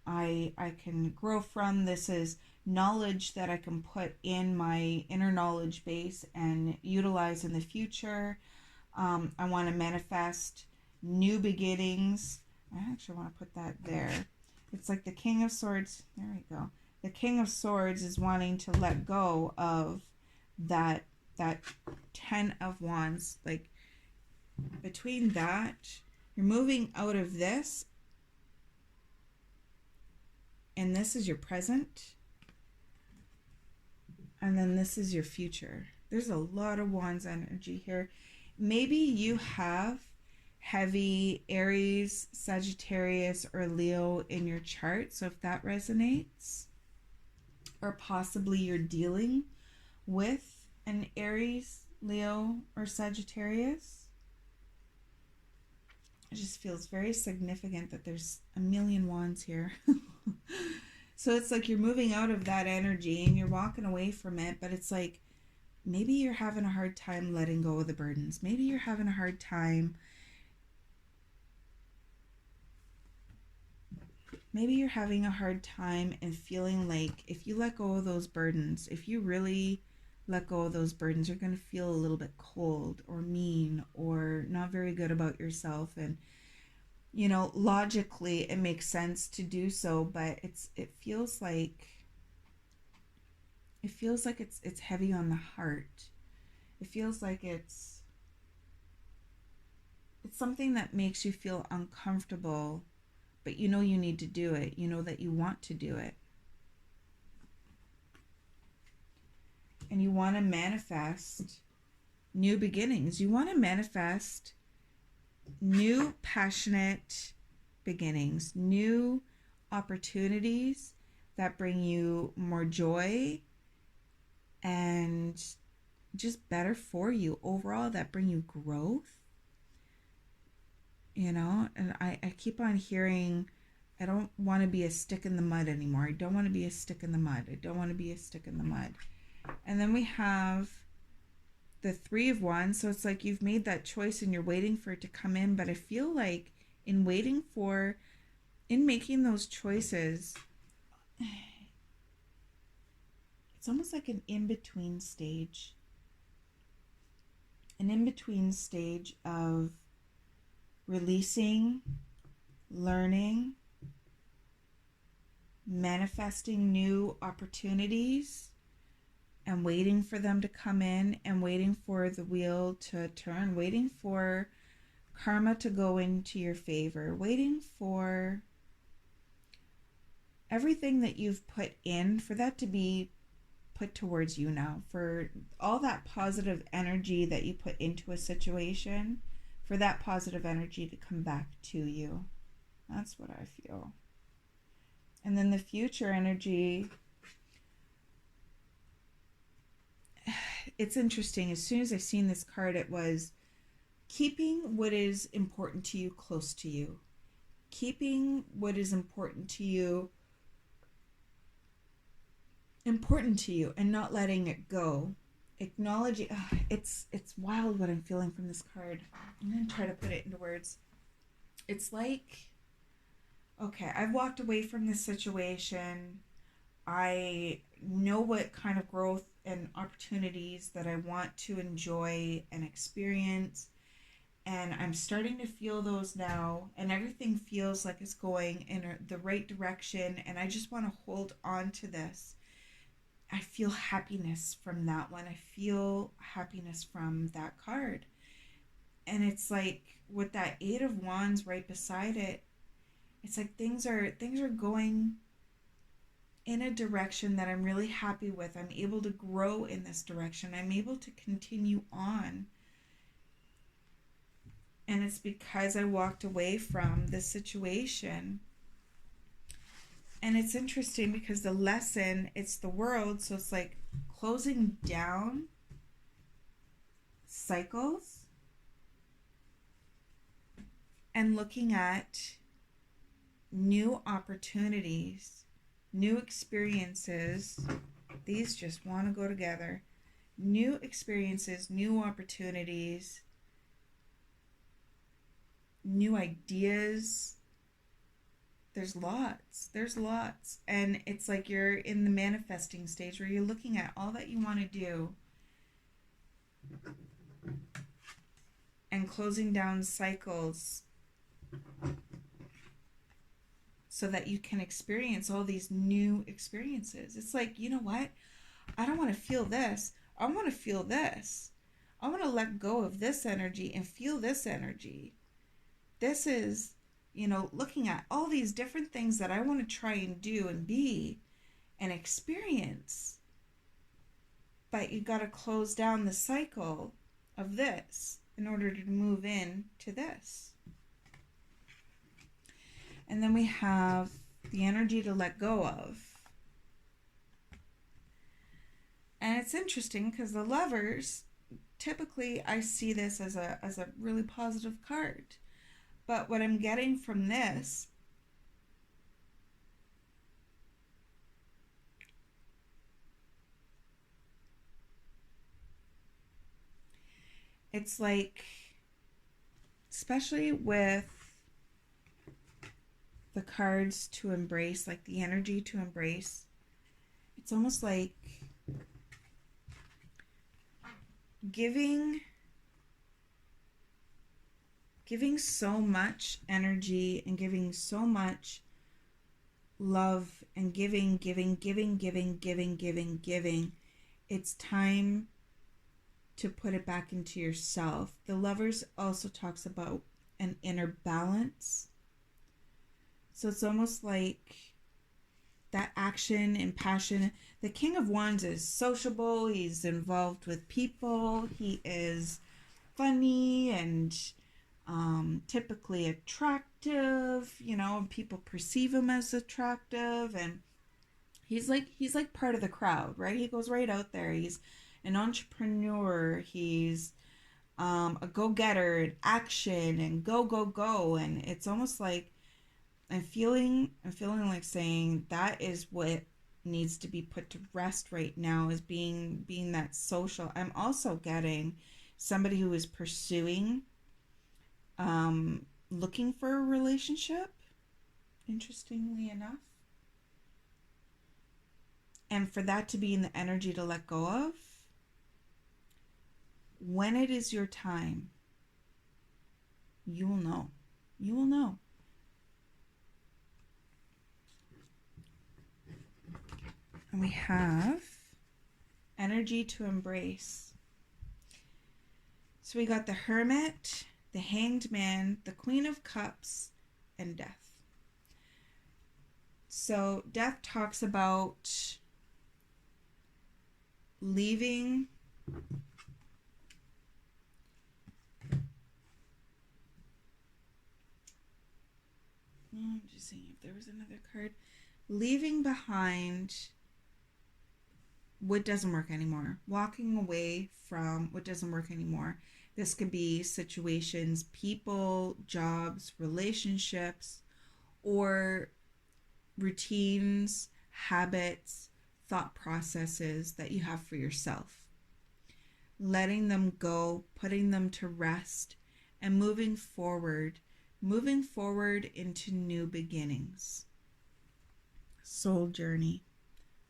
Speaker 1: I can grow from. This is knowledge that I can put in my inner knowledge base and utilize in the future. I want to manifest new beginnings. I actually want to put that there. It's like the King of Swords. There we go. The King of Swords is wanting to let go of that 10 of Wands. Like, between that, you're moving out of this, and this is your present, and then this is your future. There's a lot of Wands energy here. Maybe you have heavy Aries, Sagittarius, or Leo in your chart. So if that resonates, or possibly you're dealing with an Aries, Leo, or Sagittarius, it just feels very significant that there's a million wands here. So it's like you're moving out of that energy and you're walking away from it, but it's like maybe you're having a hard time letting go of the burdens. Maybe you're having a hard time. Maybe you're having a hard time and feeling like if you let go of those burdens, if you really let go of those burdens, you're going to feel a little bit cold or mean or not very good about yourself. And, you know, logically it makes sense to do so, but it feels like it's heavy on the heart. It feels like it's something that makes you feel uncomfortable, but you know you need to do it. You know that you want to do it. And you want to manifest new beginnings. You want to manifest new passionate beginnings, new opportunities that bring you more joy and just better for you overall, that bring you growth. You know, and I keep on hearing, I don't want to be a stick in the mud anymore. I don't want to be a stick in the mud. I don't want to be a stick in the mud. And then we have the Three of Wands. So it's like you've made that choice and you're waiting for it to come in. But I feel like in making those choices, it's almost like an in-between stage. An in-between stage of releasing, learning, manifesting new opportunities, and waiting for them to come in, and waiting for the wheel to turn, waiting for karma to go into your favor, waiting for everything that you've put in, for that to be put towards you now, for all that positive energy that you put into a situation, for that positive energy to come back to you. That's what I feel. And then the future energy, it's interesting. As soon as I seen this card, it was keeping what is important to you close to you. Keeping what is important to you and not letting it go. Acknowledging, it's wild what I'm feeling from this card. I'm going to try to put it into words. It's like, okay, I've walked away from this situation. I know what kind of growth and opportunities that I want to enjoy and experience. And I'm starting to feel those now. And everything feels like it's going in the right direction. And I just want to hold on to this. I feel happiness from that one. I feel happiness from that card. And it's like with that Eight of Wands right beside it, it's like things are going in a direction that I'm really happy with. I'm able to grow in this direction. I'm able to continue on. And it's because I walked away from this situation. And it's interesting because the lesson, it's the world. So it's like closing down cycles and looking at new opportunities, new experiences. These just want to go together. New experiences, new opportunities, new ideas, There's lots. There's lots. And it's like you're in the manifesting stage where you're looking at all that you want to do and closing down cycles so that you can experience all these new experiences. It's like, you know what? I don't want to feel this. I want to feel this. I want to let go of this energy and feel this energy. This is, looking at all these different things that I want to try and do and be and experience. But you got to close down the cycle of this in order to move in to this. And then we have the energy to let go of. And it's interesting because the Lovers, typically I see this as a really positive card. But what I'm getting from this it's like, especially with the cards to embrace, like the energy to embrace, it's almost like giving so much energy and giving so much love and giving. It's time to put it back into yourself. The Lovers also talks about an inner balance. So it's almost like that action and passion. The King of Wands is sociable. He's involved with people. He is funny and typically attractive. People perceive him as attractive, and he's like part of the crowd, right? He goes right out there. He's an entrepreneur. He's a go-getter and action and go. And it's almost like I'm feeling like saying that is what needs to be put to rest right now, is being that social. I'm also getting somebody who is pursuing, looking for a relationship, interestingly enough. And for that to be in the energy to let go of, when it is your time, you will know. You will know. And we have energy to embrace. So we got the Hermit, the Hanged Man, the Queen of Cups, and Death. So Death talks about leaving I'm just seeing if there was another card. Leaving behind what doesn't work anymore. Walking away from what doesn't work anymore. This could be situations, people, jobs, relationships, or routines, habits, thought processes that you have for yourself. Letting them go, putting them to rest, and moving forward into new beginnings. Soul journey.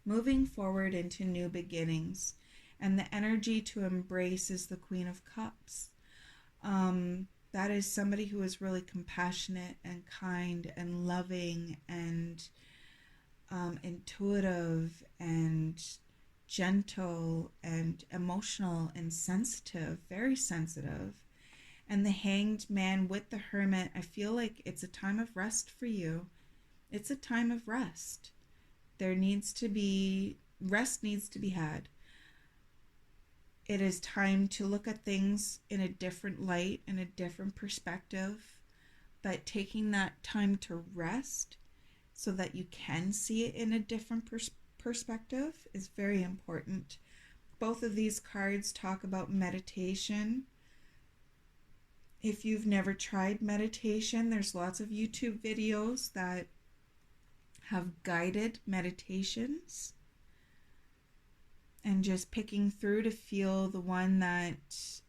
Speaker 1: Moving forward into new beginnings. And the energy to embrace is the Queen of Cups. That is somebody who is really compassionate and kind and loving and intuitive and gentle and emotional and sensitive, very sensitive. And the Hanged Man with the Hermit, I feel like it's a time of rest for you. It's a time of rest. Rest needs to be had. It is time to look at things in a different light, in a different perspective, but taking that time to rest so that you can see it in a different perspective is very important. Both of these cards talk about meditation. If you've never tried meditation, there's lots of YouTube videos that have guided meditations, and just picking through to feel the one that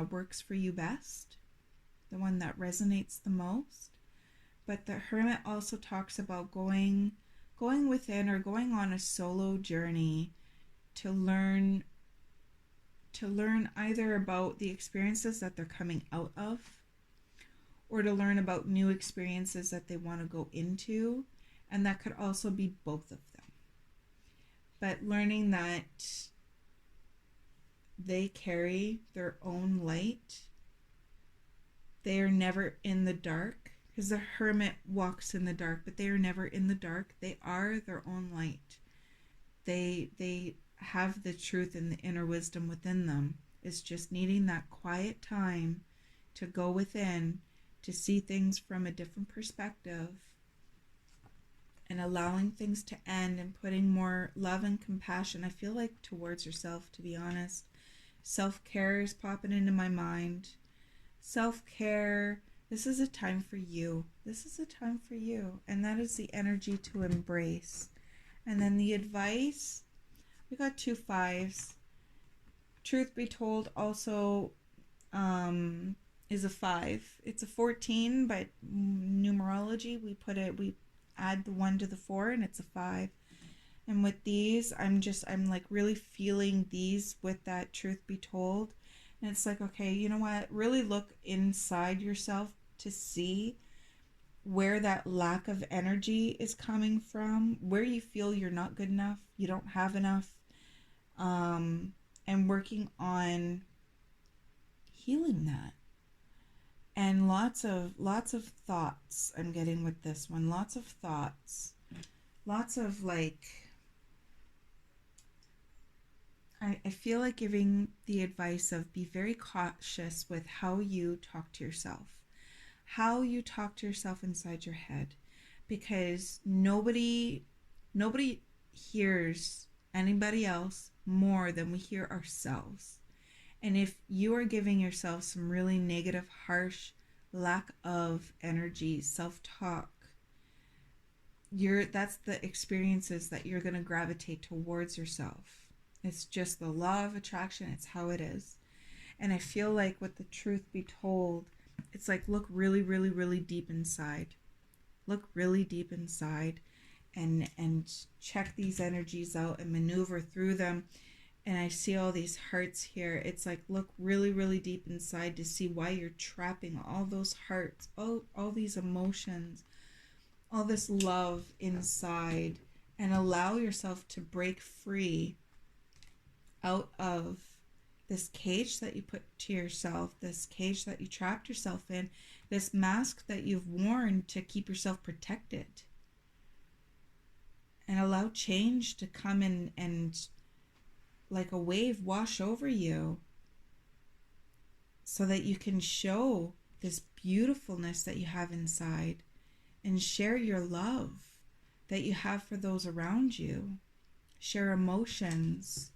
Speaker 1: works for you best, the one that resonates the most. But the Hermit also talks about going within, or going on a solo journey to learn either about the experiences that they're coming out of, or to learn about new experiences that they want to go into. And that could also be both of them. But learning that they carry their own light. They are never in the dark, because the Hermit walks in the dark, but they are never in the dark. They are their own light. They have the truth and the inner wisdom within them. It's just needing that quiet time to go within, to see things from a different perspective, and allowing things to end, and putting more love and compassion, I feel like, towards yourself, to be honest. Self-care is popping into my mind. Self-care, this is a time for you. This is a time for you. And that is the energy to embrace. And then the advice, we got 2 5s. Truth be told also is a 5. It's a 14, but numerology, we add the 1 to the 4, and it's a 5. And with these, I'm like really feeling these with that truth be told. And it's like, okay, you know what? Really look inside yourself to see where that lack of energy is coming from, where you feel you're not good enough, you don't have enough, and working on healing that. And lots of thoughts I'm getting with this one. Lots of thoughts. Lots of like, I feel like giving the advice of be very cautious with how you talk to yourself. How you talk to yourself inside your head. Because nobody hears anybody else more than we hear ourselves. And if you are giving yourself some really negative, harsh, lack of energy, self-talk, that's the experiences that you're going to gravitate towards yourself. It's just the law of attraction. It's how it is. And I feel like with the truth be told, it's like look really, really, really deep inside. Look really deep inside and check these energies out and maneuver through them. And I see all these hearts here. It's like look really, really deep inside to see why you're trapping all those hearts, all these emotions, all this love inside, and allow yourself to break free out of this cage that you put to yourself, this cage that you trapped yourself in, this mask that you've worn to keep yourself protected. And allow change to come in and like a wave wash over you, so that you can show this beautifulness that you have inside and share your love that you have for those around you. Share emotions,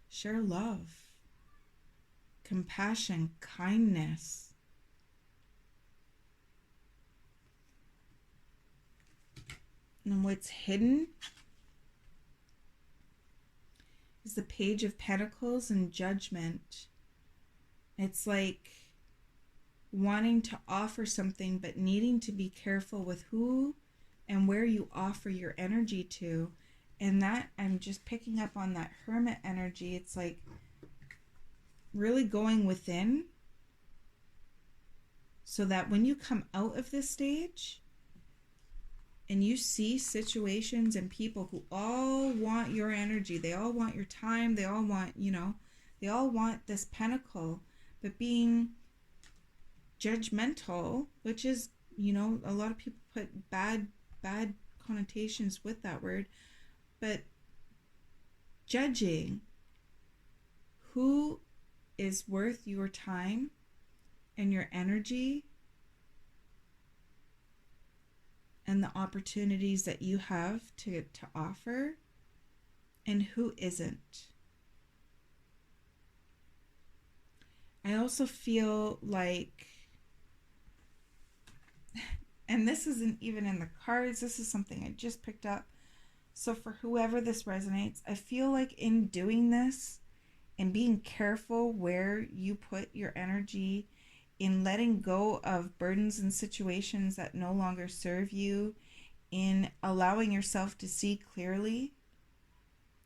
Speaker 1: share love, compassion, kindness. And what's hidden is the Page of Pentacles and Judgment. It's like wanting to offer something, but needing to be careful with who and where you offer your energy to. And that, I'm just picking up on that Hermit energy. It's like really going within, so that when you come out of this stage and you see situations and people who all want your energy, they all want your time, they all want, they all want this pentacle, but being judgmental, which is, a lot of people put bad connotations with that word, but judging who is worth your time and your energy and the opportunities that you have to offer, and who isn't. I also feel like, and this isn't even in the cards, this is something I just picked up. So for whoever this resonates, I feel like in doing this and being careful where you put your energy in letting go of burdens and situations that no longer serve you, in allowing yourself to see clearly,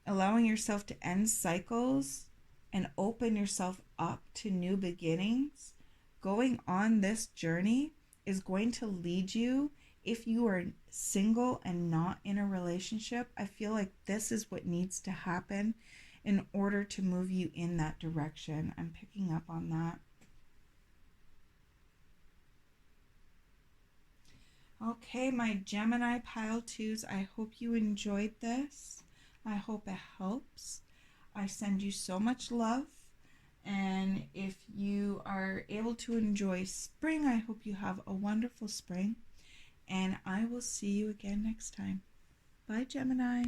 Speaker 1: allowing yourself to end cycles and open yourself up to new beginnings. Going on this journey is going to lead you, if you are single and not in a relationship, I feel like this is what needs to happen in order to move you in that direction. I'm picking up on that. Okay, my Gemini pile twos, I hope you enjoyed this. I hope it helps. I send you so much love. And if you are able to enjoy spring, I hope you have a wonderful spring. And I will see you again next time. Bye, Gemini.